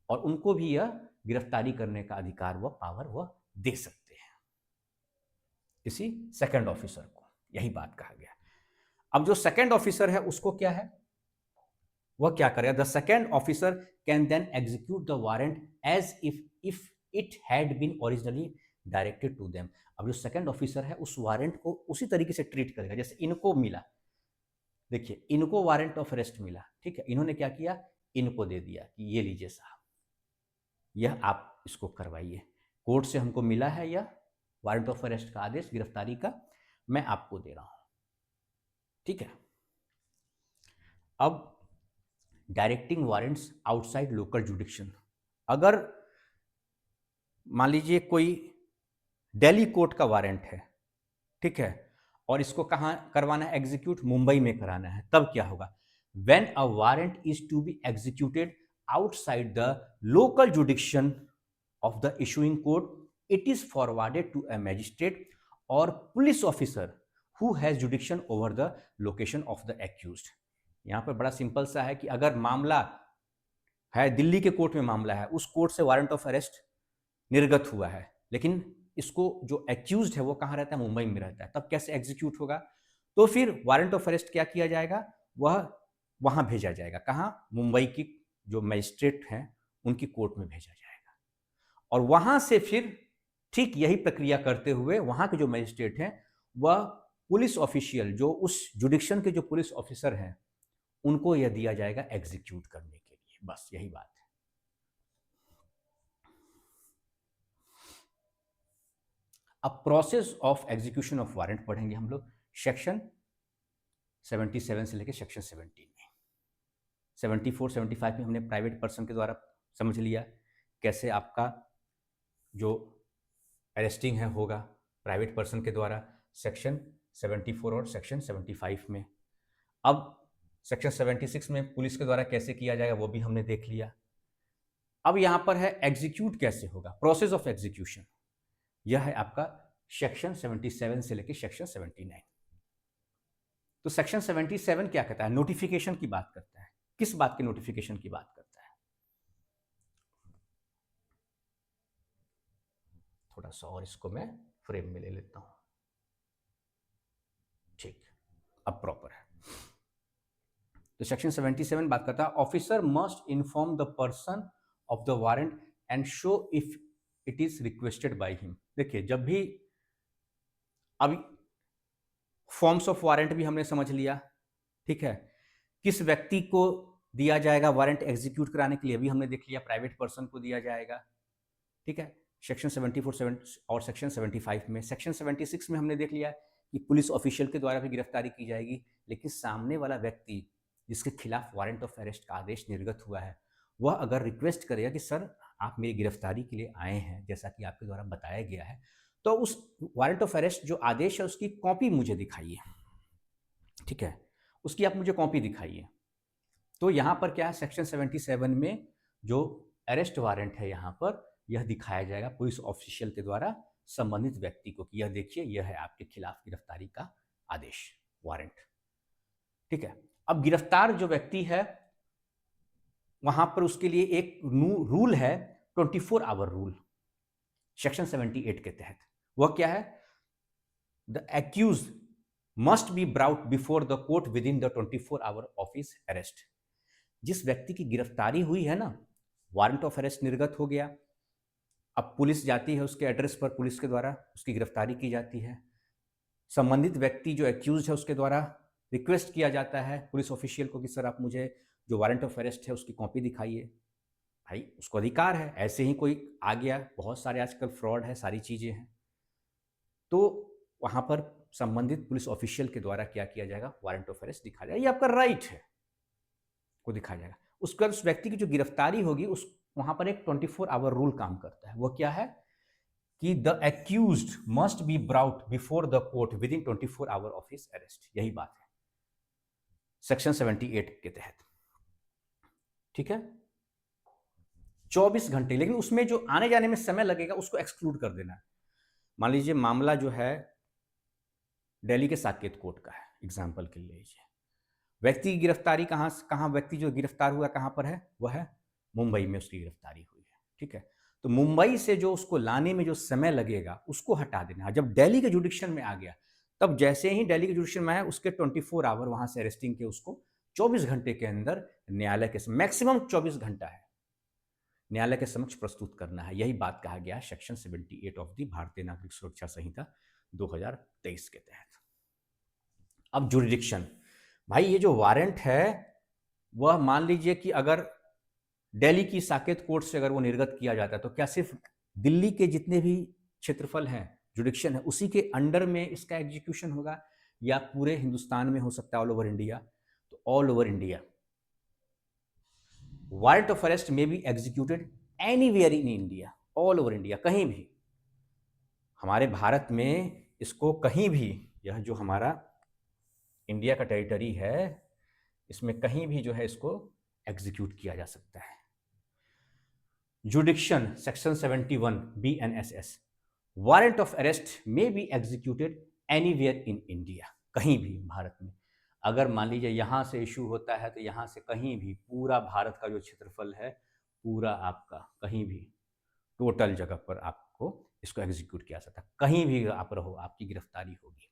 और उनको भी यह गिरफ्तारी करने का अधिकार, वह पावर वह दे सकते हैं किसी सेकंड ऑफिसर को। यही बात कहा गया। अब जो सेकंड ऑफिसर है उसको क्या है, वह क्या करेगा, the second officer can then execute the warrant as if it had been originally directed to them. अब जो सेकंड ऑफिसर है उस वारंट को उसी तरीके से ट्रीट करेगा जैसे इनको मिला। देखिए, इनको वारंट ऑफ अरेस्ट मिला, ठीक है, इन्होंने क्या किया, इनको दे दिया कि ये लीजिए साहब, यह आप इसको करवाइए, कोर्ट से हमको मिला है यह वारंट ऑफ अरेस्ट का आदेश, गिरफ्तारी का, मैं आपको दे रहा हूं, ठीक है। अब डायरेक्टिंग वारंट्स आउटसाइड लोकल जुडिक्शन, अगर मान लीजिए कोई दिल्ली कोर्ट का वारंट है, ठीक है, और इसको कहां करवाना है एग्जीक्यूट, मुंबई में कराना है, तब क्या होगा, when a warrant is to be executed outside the local jurisdiction of the issuing court, it is forwarded to a magistrate और police officer who has jurisdiction over the location of the accused. यहां पर बड़ा simple सा है कि अगर मामला है दिल्ली के कोर्ट में, मामला है, उस कोर्ट से वारंट ऑफ अरेस्ट निर्गत हुआ है, लेकिन इसको जो एक्यूज्ड है वो कहाँ रहता है, मुंबई में रहता है, तब कैसे एग्जीक्यूट होगा, तो फिर वारंट ऑफ अरेस्ट क्या किया जाएगा, वह वहां भेजा जाएगा, कहाँ, मुंबई की जो मजिस्ट्रेट हैं उनकी कोर्ट में भेजा जाएगा, और वहां से फिर ठीक यही प्रक्रिया करते हुए वहां के जो मजिस्ट्रेट हैं वह पुलिस ऑफिशियल, जो उस जुडिक्शन के जो पुलिस ऑफिसर हैं, उनको यह दिया जाएगा एग्जीक्यूट करने के लिए। बस यही बात है। अब process of execution of warrant पढ़ेंगे हम लोग सेक्शन 77 से लेकर सेक्शन 17 में। 74 75 में हमने प्राइवेट पर्सन के द्वारा समझ लिया कैसे आपका जो अरेस्टिंग है होगा प्राइवेट पर्सन के द्वारा, सेक्शन 74 और सेक्शन 75 में। अब सेक्शन 76 में पुलिस के द्वारा कैसे किया जाएगा वो भी हमने देख लिया। अब यहां पर है एग्जीक्यूट कैसे होगा, प्रोसेस ऑफ एग्जीक्यूशन, यह है आपका सेक्शन 77 से लेकर सेक्शन 79। तो सेक्शन 77 क्या कहता है, नोटिफिकेशन की बात करता है। किस बात की नोटिफिकेशन की बात करता है, थोड़ा सा और इसको मैं फ्रेम में ले लेता हूं, ठीक, अब प्रॉपर है। तो सेक्शन 77 बात करता है officer must inform the person of the warrant and show if it is requested by him. देखिए, जब भी अभी फॉर्म्स ऑफ वारंट भी हमने समझ लिया, ठीक है, किस व्यक्ति को दिया जाएगा वारंट एग्जीक्यूट कराने के लिए भी हमने देख लिया, प्राइवेट पर्सन को दिया जाएगा, ठीक है, सेक्शन 74 और सेक्शन 75 में। सेक्शन 76 में हमने देख लिया कि पुलिस ऑफिशियल के द्वारा भी गिरफ्तारी की जाएगी, लेकिन सामने वाला व्यक्ति जिसके खिलाफ वारंट ऑफ अरेस्ट का आदेश निर्गत हुआ है वह अगर रिक्वेस्ट करेगा कि सर आप मेरी गिरफ्तारी के लिए आए हैं जैसा कि आपके द्वारा बताया गया है, तो उस वारंट ऑफ अरेस्ट जो आदेश है उसकी कॉपी मुझे दिखाइए, ठीक है, उसकी आप मुझे कॉपी दिखाइए। तो यहाँ पर क्या है, सेक्शन 77 में जो अरेस्ट वारंट है यहाँ पर यह दिखाया जाएगा पुलिस ऑफिशियल के द्वारा संबंधित व्यक्ति को कि यह देखिए यह है आपके खिलाफ गिरफ्तारी का आदेश, वारंट, ठीक है। अब गिरफ्तार जो व्यक्ति है वहां पर उसके लिए एक रूल है 24 आवर रूल सेक्शन 78 के तहत। वह क्या है, the accuse must be brought before the court within the 24 hour of his arrest. जिस व्यक्ति की गिरफ्तारी हुई है ना, वारंट ऑफ अरेस्ट निर्गत हो गया, अब पुलिस जाती है उसके एड्रेस पर, पुलिस के द्वारा उसकी गिरफ्तारी की जाती है, संबंधित व्यक्ति जो एक्यूज है उसके द्वारा रिक्वेस्ट किया जाता है पुलिस ऑफिशियल को कि सर आप मुझे जो वारंट ऑफ अरेस्ट है उसकी कॉपी दिखाइए। भाई उसको अधिकार है, ऐसे ही कोई आ गया, बहुत सारे आजकल फ्रॉड है, सारी चीज़ें हैं, तो वहाँ पर संबंधित पुलिस ऑफिशियल के द्वारा क्या किया जाएगा, वारंट ऑफ अरेस्ट दिखाया जाएगा, ये आपका राइट है, को दिखाया जाएगा। उसके बाद उस व्यक्ति की जो गिरफ्तारी होगी उस वहाँ पर एक 24 आवर रूल काम करता है। वो क्या है कि the accused must be brought before the court with in 24 hour of his arrest, यही बात है सेक्शन 78 के तहत, ठीक है। 24 घंटे, लेकिन उसमें जो आने जाने में समय लगेगा उसको एक्सक्लूड कर देना है। मान लीजिए मामला जो है दिल्ली के साकेत कोर्ट का है, एग्जाम्पल के लिए लीजिए, व्यक्ति की गिरफ्तारी कहाँ व्यक्ति जो गिरफ्तार हुआ कहाँ पर है, वह है मुंबई में उसकी गिरफ्तारी हुई है, ठीक है। तो मुंबई से जो उसको लाने में जो समय लगेगा उसको हटा देना है। जब दिल्ली के जुडिक्शन में आ गया, तब जैसे ही दिल्ली के जुडिक्शन में आया उसके 24 आवर वहां से अरेस्टिंग के उसको 24 घंटे के अंदर न्यायालय के मैक्सिमम 24 घंटा है, न्यायालय के समक्ष प्रस्तुत करना है। यही बात कहा गया सेक्शन 78 ऑफ दी भारतीय नागरिक सुरक्षा संहिता 2023 के तहत। अब जुरिडिक्शन, भाई ये जो वारंट है वह मान लीजिए कि अगर दिल्ली की साकेत कोर्ट से अगर वो निर्गत किया जाता है तो क्या सिर्फ दिल्ली के जितने भी क्षेत्रफल हैं, जुडिक्शन है, उसी के अंडर में इसका एग्जीक्यूशन होगा, या पूरे हिंदुस्तान में हो सकता है, ऑल ओवर इंडिया? तो all over India warrant of arrest में be executed anywhere in India, all over India, कहीं भी हमारे भारत में इसको कहीं भी, यह जो हमारा इंडिया का टेरिटरी है इसमें कहीं भी जो है इसको एग्जीक्यूट किया जा सकता है। Jurisdiction section 71 BNSS, warrant of arrest में be executed anywhere in India, कहीं भी भारत में। अगर मान लीजिए यहाँ से इशू होता है तो यहाँ से कहीं भी पूरा भारत का जो क्षेत्रफल है पूरा आपका कहीं भी टोटल जगह पर आपको इसको एग्जीक्यूट किया सकता है, कहीं भी आप रहो आपकी गिरफ्तारी होगी।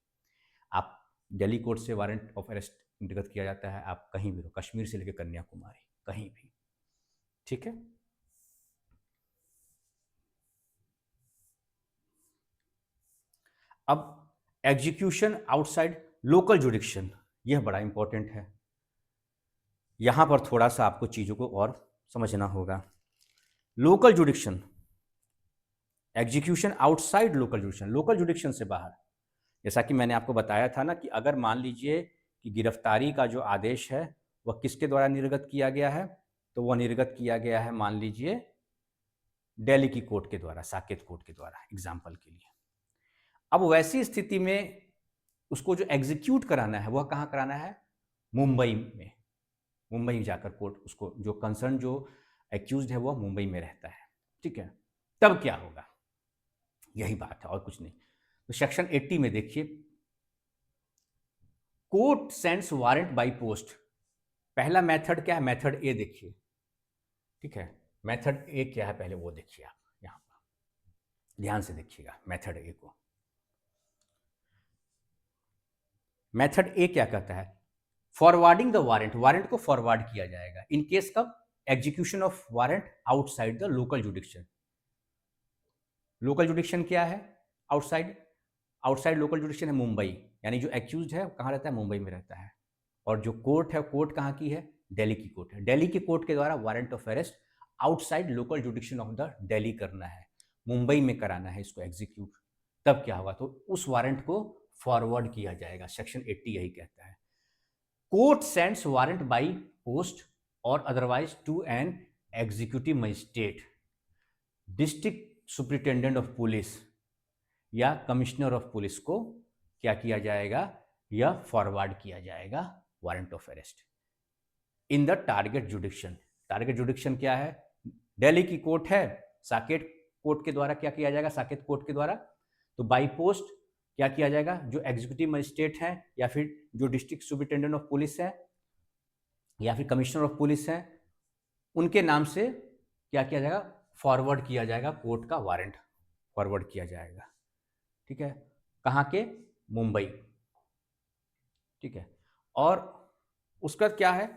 आप दिल्ली कोर्ट से वारंट ऑफ अरेस्ट निर्गत किया जाता है, आप कहीं भी रहो, कश्मीर से लेकर कन्याकुमारी, कहीं भी, ठीक है। अब एग्जीक्यूशन आउटसाइड लोकल जुडिक्शन, यह बड़ा इंपॉर्टेंट है, यहां पर थोड़ा सा आपको चीजों को और समझना होगा। Local जुडिक्शन, execution outside local जुडिक्शन, local जुडिक्शन से बाहर, जैसा कि मैंने आपको बताया था ना कि अगर मान लीजिए कि गिरफ्तारी का जो आदेश है वह किसके द्वारा निर्गत किया गया है, तो वह निर्गत किया गया है मान लीजिए दिल्ली की कोर्ट के द्वारा, साकेत कोर्ट के द्वारा, एग्जाम्पल के लिए। अब वैसी स्थिति में उसको जो एग्जीक्यूट कराना है वह कहाँ कराना है, मुंबई में, मुंबई में जाकर कोर्ट उसको, जो कंसर्न जो एक्यूज्ड है वह मुंबई में रहता है, ठीक है। तब क्या होगा, यही बात है और कुछ नहीं। तो सेक्शन 80 में देखिए, court sends warrant by post, पहला मेथड क्या है, मेथड ए देखिए, ठीक है। मेथड ए क्या है पहले वो देखिए, आप यहां पर ध्यान से देखिएगा मेथड ए को। मेथड ए क्या कहता है, फॉरवर्डिंग द वारंट, वारंट को फॉरवर्ड किया जाएगा इन केस कब, execution of warrant outside the local जुडिक्शन। Local जुडिक्शन क्या है, आउटसाइड, आउटसाइड लोकल जुडिक्शन है मुंबई, यानी जो एक्यूज्ड है कहाँ रहता है, मुंबई में रहता है, और जो कोर्ट है कोर्ट कहाँ की है, दिल्ली की कोर्ट है। दिल्ली की कोर्ट के द्वारा warrant of arrest outside local jurisdiction of the Delhi करना है, मुंबई में कराना है इसको एग्जीक्यूट। तब क्या होगा, तो उस वारंट को फॉरवर्ड किया जाएगा, सेक्शन 80 यही कहता है। Court sends warrant by post और otherwise to an executive magistrate, district superintendent of police या कमिश्नर ऑफ पुलिस को क्या किया जाएगा, यह फॉरवर्ड किया जाएगा warrant of arrest in the target jurisdiction. Target jurisdiction क्या है, दिल्ली की कोर्ट है, साकेत कोर्ट के द्वारा क्या किया जाएगा, साकेत कोर्ट के द्वारा, तो बाई पोस्ट क्या किया जाएगा, जो एग्जीक्यूटिव मजिस्ट्रेट है या फिर जो डिस्ट्रिक्ट सुपरिटेंडेंट ऑफ पुलिस है या फिर कमिश्नर ऑफ पुलिस है, उनके नाम से क्या किया जाएगा, फॉरवर्ड किया जाएगा, कोर्ट का वारंट फॉरवर्ड किया जाएगा, ठीक है। कहाँ के, मुंबई, ठीक है। और उसका क्या है,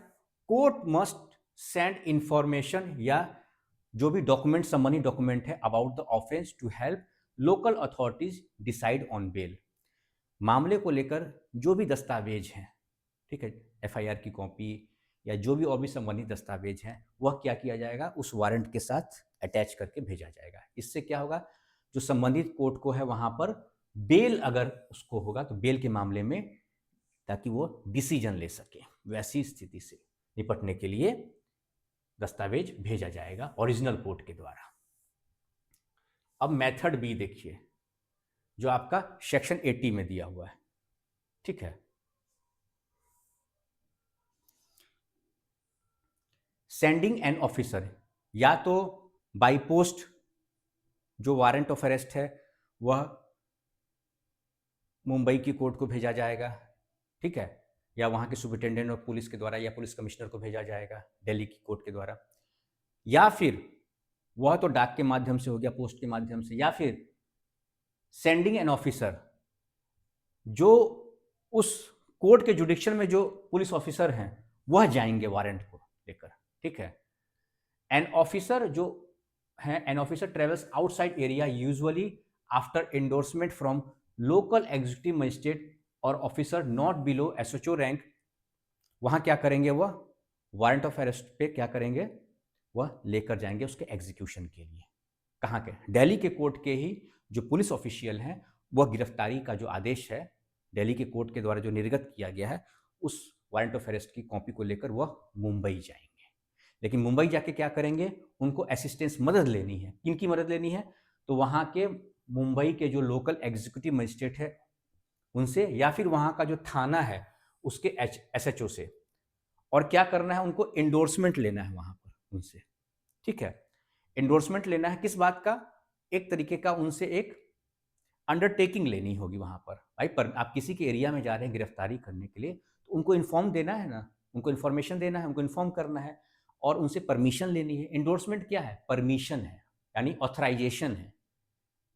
कोर्ट मस्ट सेंड इंफॉर्मेशन या जो भी डॉक्यूमेंट संबंधी डॉक्यूमेंट है about the offence to help local authorities decide on bail. मामले को लेकर जो भी दस्तावेज हैं, ठीक है, एफआईआर की कॉपी या जो भी और भी संबंधित दस्तावेज हैं, वह क्या किया जाएगा, उस वारंट के साथ अटैच करके भेजा जाएगा। इससे क्या होगा, जो संबंधित कोर्ट को है वहां पर बेल अगर उसको होगा तो बेल के मामले में, ताकि वो डिसीजन ले सके, वैसी स्थिति से निपटने के लिए दस्तावेज भेजा जाएगा ओरिजिनल कोर्ट के द्वारा। अब मेथड बी देखिए, जो आपका सेक्शन 80 में दिया हुआ है, ठीक है। सेंडिंग एन ऑफिसर, या तो बाई पोस्ट जो वारंट ऑफ अरेस्ट है वह मुंबई की कोर्ट को भेजा जाएगा, ठीक है, या वहाँ के सुपरिटेंडेंट ऑफ पुलिस के द्वारा या पुलिस कमिश्नर को भेजा जाएगा दिल्ली की कोर्ट के द्वारा, या फिर वह तो डाक के माध्यम से हो गया, पोस्ट के माध्यम से, या फिर सेंडिंग एन ऑफिसर, जो उस कोर्ट के जुडिक्शन में जो पुलिस ऑफिसर हैं वह जाएंगे वारंट को लेकर, ठीक है। एन ऑफिसर जो है, an officer travels outside area usually after endorsement from local executive magistrate और officer not below SHO rank. वहां क्या करेंगे, वह वारंट ऑफ अरेस्ट पे क्या करेंगे, वह लेकर जाएंगे उसके एग्जीक्यूशन के लिए। कहाँ के, दिल्ली के कोर्ट के ही जो पुलिस ऑफिशियल हैं, वह गिरफ्तारी का जो आदेश है दिल्ली के कोर्ट के द्वारा जो निर्गत किया गया है, उस वारंट ऑफ अरेस्ट की कॉपी को लेकर वह मुंबई जाएंगे। लेकिन मुंबई जाके क्या करेंगे, उनको असिस्टेंस मदद लेनी है। किनकी मदद लेनी है, तो वहाँ के मुंबई के जो लोकल एग्जीक्यूटिव मजिस्ट्रेट है उनसे, या फिर वहाँ का जो थाना है उसके एसएचओ से। और क्या करना है, उनको एंडोर्समेंट लेना है वहाँ पर उनसे, ठीक है। एंडोर्समेंट लेना है किस बात का, एक तरीके का उनसे एक अंडरटेकिंग लेनी होगी वहाँ पर। भाई पर आप किसी के एरिया में जा रहे हैं गिरफ्तारी करने के लिए, तो उनको इन्फॉर्म देना है ना, उनको इन्फॉर्मेशन देना है, उनको इन्फॉर्म करना है और उनसे परमिशन लेनी है। एंडोर्समेंट क्या है, परमिशन है, यानी ऑथराइजेशन है।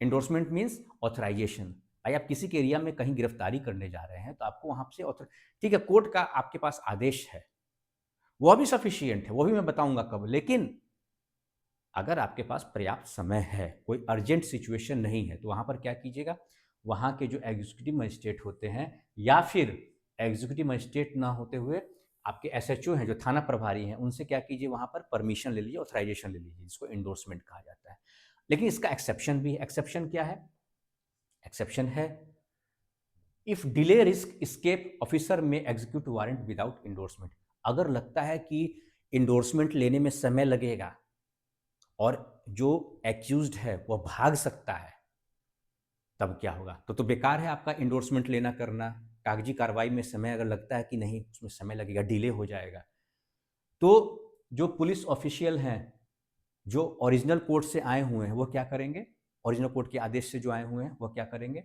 Endorsement means authorisation. भाई आप किसी के एरिया में कहीं गिरफ्तारी करने जा रहे हैं तो आपको वहाँ से ठीक है, कोर्ट का आपके पास आदेश है, वह भी सफिशियंट है, वो भी मैं बताऊंगा कब। लेकिन अगर आपके पास पर्याप्त समय है, कोई अर्जेंट सिचुएशन नहीं है, तो वहाँ पर क्या कीजिएगा, वहाँ के जो एग्जीक्यूटिव मजिस्ट्रेट होते हैं या फिर एग्जीक्यूटिव मजिस्ट्रेट ना होते हुए आपके एसएचओ हैं जो थाना प्रभारी हैं, उनसे क्या कीजिए, वहाँ पर परमिशन ले लीजिए, ऑथराइजेशन ले लीजिए, जिसको एंडोर्समेंट कहा जाता है। लेकिन इसका एक्सेप्शन भी है। एक्सेप्शन क्या है, एक्सेप्शन है if delay risk escape officer may execute warrant without endorsement. अगर लगता है कि एंडोर्समेंट लेने में समय लगेगा और जो एक्यूज्ड है वह भाग सकता है, तब क्या होगा, तो बेकार है आपका एंडोर्समेंट लेना करना। कागजी कार्रवाई में समय अगर लगता है कि नहीं उसमें समय लगेगा, डिले हो जाएगा, तो जो पुलिस ऑफिशियल हैं जो ओरिजिनल कोर्ट से आए हुए हैं, वह क्या करेंगे, ओरिजिनल कोर्ट के आदेश से जो आए हुए हैं वह क्या करेंगे,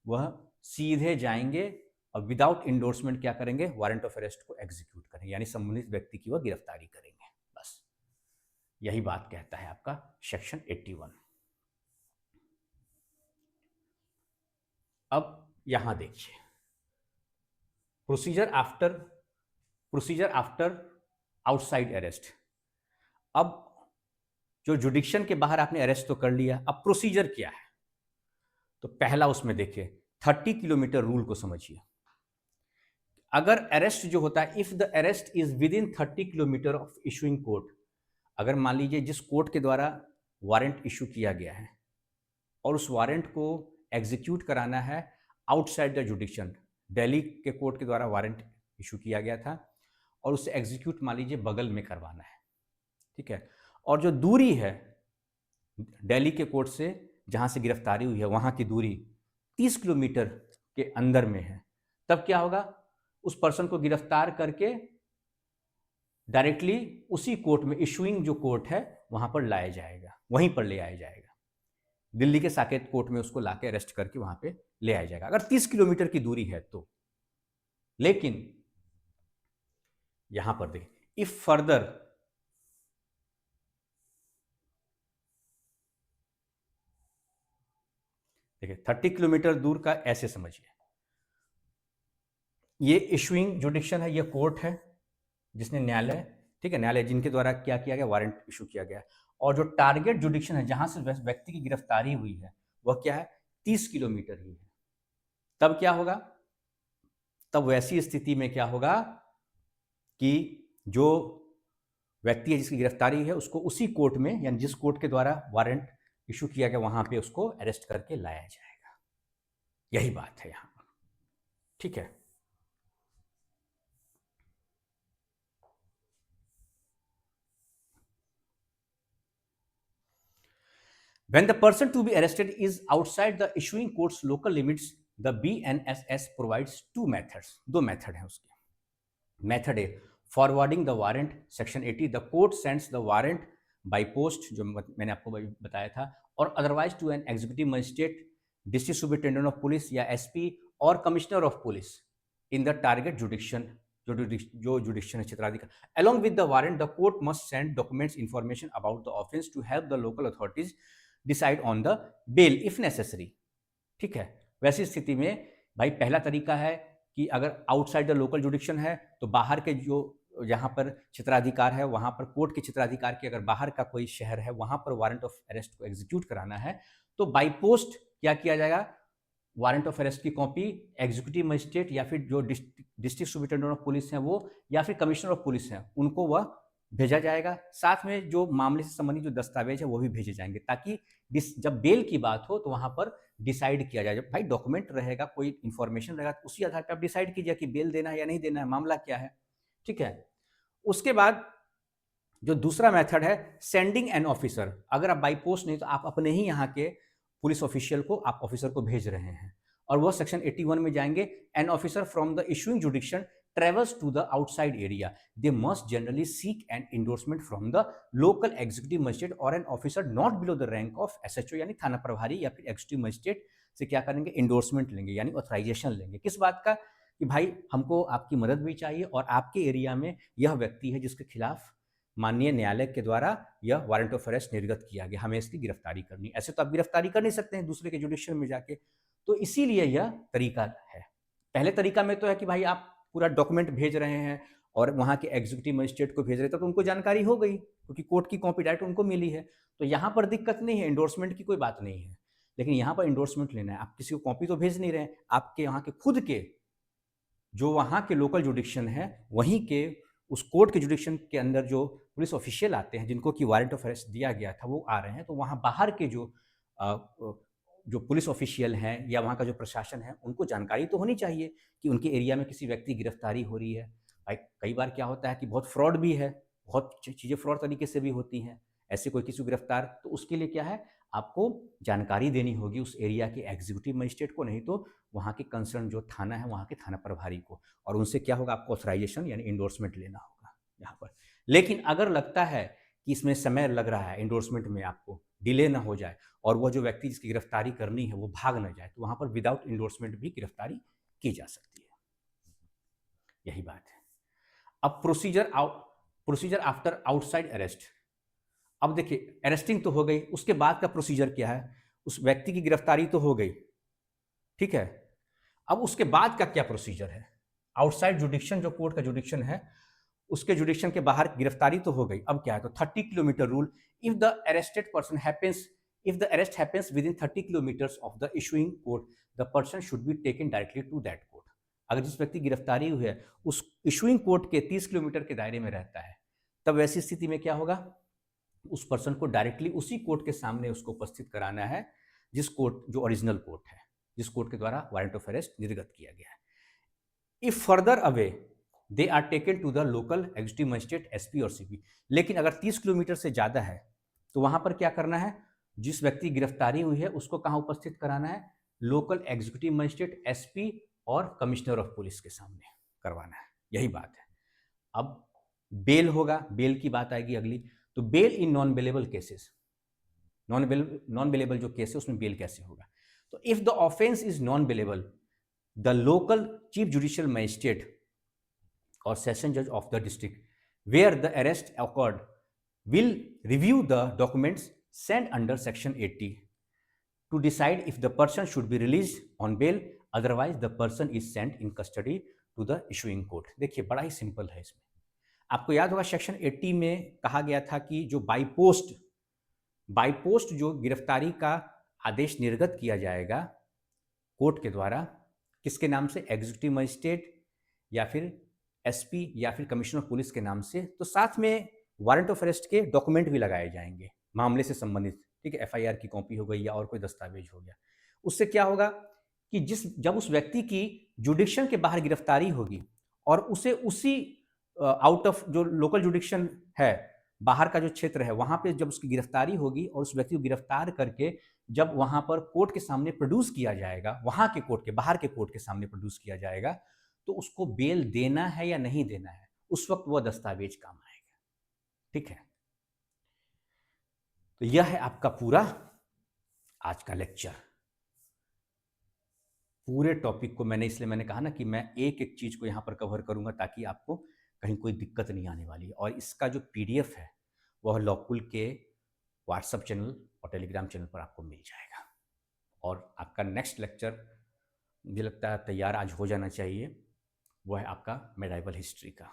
वह सीधे जाएंगे और विदाउट एंडोर्समेंट क्या करेंगे, वारंट ऑफ अरेस्ट को एग्जीक्यूट करेंगे, यानी संबंधित व्यक्ति की वह गिरफ्तारी करेंगे। बस यही बात कहता है आपका सेक्शन 81। अब यहां देखिए, प्रोसीजर आफ्टर आउटसाइड अरेस्ट। अब जो जुडिक्शन के बाहर आपने अरेस्ट तो कर लिया, अब प्रोसीजर क्या है, तो पहला उसमें देखिए 30 किलोमीटर रूल को समझिए। अगर अरेस्ट जो होता है, if the arrest is with in 30 kilometre of issuing court, अगर मान लीजिए जिस कोर्ट के द्वारा वारंट इशू किया गया है और उस वारंट को एग्जीक्यूट कराना है आउटसाइड द जुडिक्शन, दिल्ली के कोर्ट के द्वारा वारंट इशू किया गया था और उससे एग्जीक्यूट मान लीजिए बगल में करवाना है, ठीक है, और जो दूरी है दिल्ली के कोर्ट से जहाँ से गिरफ्तारी हुई है वहाँ की दूरी 30 किलोमीटर के अंदर में है, तब क्या होगा, उस पर्सन को गिरफ्तार करके डायरेक्टली उसी कोर्ट में, इशूइंग जो कोर्ट है वहाँ पर लाया जाएगा, वहीं पर ले आया जाएगा, दिल्ली के साकेत कोर्ट में उसको लाके अरेस्ट करके वहाँ पे ले आया जाएगा, अगर 30 किलोमीटर की दूरी है तो। लेकिन यहां पर देखिए, इफ फर्दर देखिए 30 किलोमीटर दूर का ऐसे समझिए, ये इशूइंग जुडिक्शन है, ये कोर्ट है जिसने न्यायालय ठीक है, न्यायालय जिनके द्वारा क्या किया गया, वारंट इशू किया गया। और जो टारगेट जुडिक्शन है, जहां से व्यक्ति की गिरफ्तारी हुई है, वह क्या है, 30 किलोमीटर ही है। तब क्या होगा, तब वैसी स्थिति में क्या होगा कि जो व्यक्ति है जिसकी गिरफ्तारी है, उसको उसी कोर्ट में, यानी जिस कोर्ट के द्वारा वारंट इशू किया गया, वहां पे उसको अरेस्ट करके लाया जाएगा। यही बात है यहां पर, ठीक है। When the person to be arrested is outside the issuing court's local limits, the BNSS provides two methods. दो मेथड है उसके। Method A, forwarding the warrant, section 80, the court sends the warrant by post, जो मैंने आपको बताया था, और otherwise to an executive magistrate, district superintendent of police या एसपी और commissioner of police in the target jurisdiction, जो जुडिक्शन है क्षेत्राधिकार। Along with the warrant the court must send documents information about the offence to help the local authorities decide on the bail if necessary. ठीक है, वैसी स्थिति में भाई पहला तरीका है कि अगर आउटसाइड द लोकल जुडिक्शन है, तो बाहर के जो यहाँ पर क्षेत्राधिकार है, वहाँ पर कोर्ट के क्षेत्राधिकार के अगर बाहर का कोई शहर है, वहाँ पर वारंट ऑफ अरेस्ट को एग्जीक्यूट कराना है, तो बाई पोस्ट क्या किया जाएगा, वारंट ऑफ अरेस्ट की कॉपी एग्जीक्यूटिव मजिस्ट्रेट या फिर जो डिस्ट्रिक्ट सुपरिटेंडेंट ऑफ पुलिस हैं वो, या फिर कमिश्नर ऑफ पुलिस हैं, उनको वह भेजा जाएगा। साथ में जो मामले से संबंधित जो दस्तावेज है वो भी भेजे जाएंगे, ताकि जब बेल की बात हो तो वहां पर डिसाइड किया जाए। जब भाई डॉक्यूमेंट रहेगा, कोई इंफॉर्मेशन रहेगा, तो उसी आधार पर आप डिसाइड कीजिए कि बेल देना है या नहीं देना है, मामला क्या है। ठीक है, उसके बाद जो दूसरा मेथड है, सेंडिंग एन ऑफिसर। अगर आप बाई पोस्ट नहीं, तो आप अपने ही यहाँ के पुलिस ऑफिशियल को, आप ऑफिसर को भेज रहे हैं, और वह सेक्शन 81 में जाएंगे। An officer from the issuing जुडिक्शन travels to the outside area. They must generally seek an endorsement from the local executive magistrate or an officer not below the rank of SHO, यानी थाना प्रभारी या फिर executive magistrate से क्या करेंगे, endorsement लेंगे, यानी ऑथराइजेशन लेंगे। किस बात का, कि भाई हमको आपकी मदद भी चाहिए, और आपके एरिया में यह व्यक्ति है जिसके खिलाफ माननीय न्यायालय के द्वारा यह वारंट ऑफ अरेस्ट निर्गत किया गया, हमें इसकी गिरफ्तारी करनी। ऐसे तो आप गिरफ्तारी कर नहीं सकते हैं दूसरे के जुडिक्शन में जाके, तो इसीलिए यह तरीका है। पहले तरीका में तो है कि भाई आप पूरा डॉक्यूमेंट भेज रहे हैं और वहाँ के एग्जीक्यूटिव मजिस्ट्रेट को भेज रहे थे, तो उनको जानकारी हो गई, क्योंकि कोर्ट की कॉपी डायरेक्ट उनको मिली है, तो यहाँ पर दिक्कत नहीं है, इंडोर्समेंट की कोई बात नहीं है। लेकिन यहाँ पर इंडोर्समेंट लेना है, आप किसी को कॉपी तो भेज नहीं रहे हैं, आपके यहाँ के खुद के जो वहाँ के लोकल जुडिक्शन है, वहीं के उस कोर्ट के जुडिक्शन के अंदर जो पुलिस ऑफिशियल आते हैं, जिनको कि वारंट ऑफ अरेस्ट दिया गया था, वो आ रहे हैं, तो वहाँ बाहर के जो पुलिस ऑफिशियल हैं या वहाँ का जो प्रशासन है, उनको जानकारी तो होनी चाहिए कि उनके एरिया में किसी व्यक्ति की गिरफ्तारी हो रही है। भाई कई बार क्या होता है कि बहुत फ्रॉड भी है, बहुत चीज़ें फ्रॉड तरीके से भी होती हैं, ऐसे कोई किसी को गिरफ्तार, तो उसके लिए क्या है, आपको जानकारी देनी होगी उस एरिया के एग्जीक्यूटिव मजिस्ट्रेट को, नहीं तो वहाँ के कंसर्न जो थाना है, वहाँ के थाना प्रभारी को, और उनसे क्या होगा, आपको ऑथराइजेशन यानी इंडोर्समेंट लेना होगा यहाँ पर। लेकिन अगर लगता है कि इसमें समय लग रहा है, इंडोर्समेंट में आपको डिले ना हो जाए, और वो जो व्यक्ति जिसकी गिरफ्तारी करनी है वो भाग ना जाए, तो वहाँ पर विदाउट इंडोर्समेंट भी गिरफ्तारी की जा सकती है। यही बात है। अब प्रोसीजर आफ्टर आउटसाइड अरेस्ट। अब देखिए, अरेस्टिंग तो हो गई, उसके बाद का प्रोसीजर क्या है, उस व्यक्ति की गिरफ्तारी तो हो गई, ठीक है। अब उसके बाद का क्या प्रोसीजर है, आउटसाइड जुडिक्शन, जो कोर्ट का जुडिक्शन है, उसके जुडिक्शन के बाहर गिरफ्तारी तो हो गई। अब क्या है, तो 30 kilometre rule. If the arrested person happens if the arrest happens within 30 kilometers of the issuing court, the person should be taken directly to that court. अगर जिस व्यक्ति की गिरफ्तारी हुई है उस इशुइंग कोर्ट के 30 किलोमीटर के दायरे में रहता है, तब वैसी स्थिति में क्या होगा, उस पर्सन को डायरेक्टली उसी कोर्ट के सामने उसको उपस्थित कराना है, जिस कोर्ट, जो ओरिजिनल कोर्ट है, जिस कोर्ट के द्वारा वारंट ऑफ अरेस्ट निर्गत किया गया है। If further away they are taken to the local executive magistrate, SP और सीपी। लेकिन अगर 30 किलोमीटर से ज़्यादा है, तो वहाँ पर क्या करना है, जिस व्यक्ति की गिरफ्तारी हुई है उसको कहाँ उपस्थित कराना है, लोकल एग्जीक्यूटिव मजिस्ट्रेट, एसपी और कमिश्नर ऑफ पुलिस के सामने करवाना है। यही बात है। अब बेल होगा, बेल की बात आएगी अगली। तो bail in non bailable cases, non bailable जो केस है उसमें बेल कैसे होगा, तो if the offence is non bailable, the local chief judicial magistrate और सेशन जज of the district where the arrest occurred will review the documents sent under section 80 to decide if the person should be released on bail, otherwise the person is sent in custody to the issuing court. देखिए बड़ा ही simple है इसमें। आपको याद होगा section 80 में कहा गया था कि जो बाई पोस्ट जो गिरफ्तारी का आदेश निर्गत किया जाएगा कोर्ट के द्वारा, किसके नाम से, एग्जीक्यूटिव मजिस्ट्रेट या फिर एसपी या फिर कमिश्नर ऑफ पुलिस के नाम से, तो साथ में वारंट ऑफ अरेस्ट के डॉक्यूमेंट भी लगाए जाएंगे मामले से संबंधित, ठीक है, एफआईआर की कॉपी हो गई या और कोई दस्तावेज हो गया। उससे क्या होगा कि जब उस व्यक्ति की जुडिक्शन के बाहर गिरफ्तारी होगी और उसे उसी आउट ऑफ जो लोकल जुडिक्शन है, बाहर का जो क्षेत्र है, वहां पे जब उसकी गिरफ्तारी होगी और उस व्यक्ति को गिरफ्तार करके जब वहां पर कोर्ट के सामने प्रोड्यूस किया जाएगा, वहां के कोर्ट के बाहर के कोर्ट के सामने प्रोड्यूस किया जाएगा, तो उसको बेल देना है या नहीं देना है, उस वक्त वह दस्तावेज काम आएगा। ठीक है, तो यह है आपका पूरा आज का लेक्चर। पूरे टॉपिक को मैंने कहा ना कि मैं एक एक चीज को यहां पर कवर करूंगा ताकि आपको कहीं कोई दिक्कत नहीं आने वाली है। और इसका जो पीडीएफ है वह लॉकुल के व्हाट्सएप चैनल और टेलीग्राम चैनल पर आपको मिल जाएगा। और आपका नेक्स्ट लेक्चर मुझे लगता है तैयार आज हो जाना चाहिए, वो है आपका मेडाइवल हिस्ट्री का,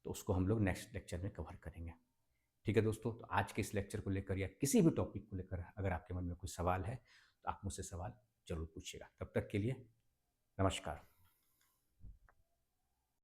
तो उसको हम लोग नेक्स्ट लेक्चर में कवर करेंगे। ठीक है दोस्तों, तो आज के इस लेक्चर को लेकर या किसी भी टॉपिक को लेकर अगर आपके मन में कोई सवाल है तो आप मुझसे सवाल जरूर पूछिएगा। तब तक के लिए नमस्कार।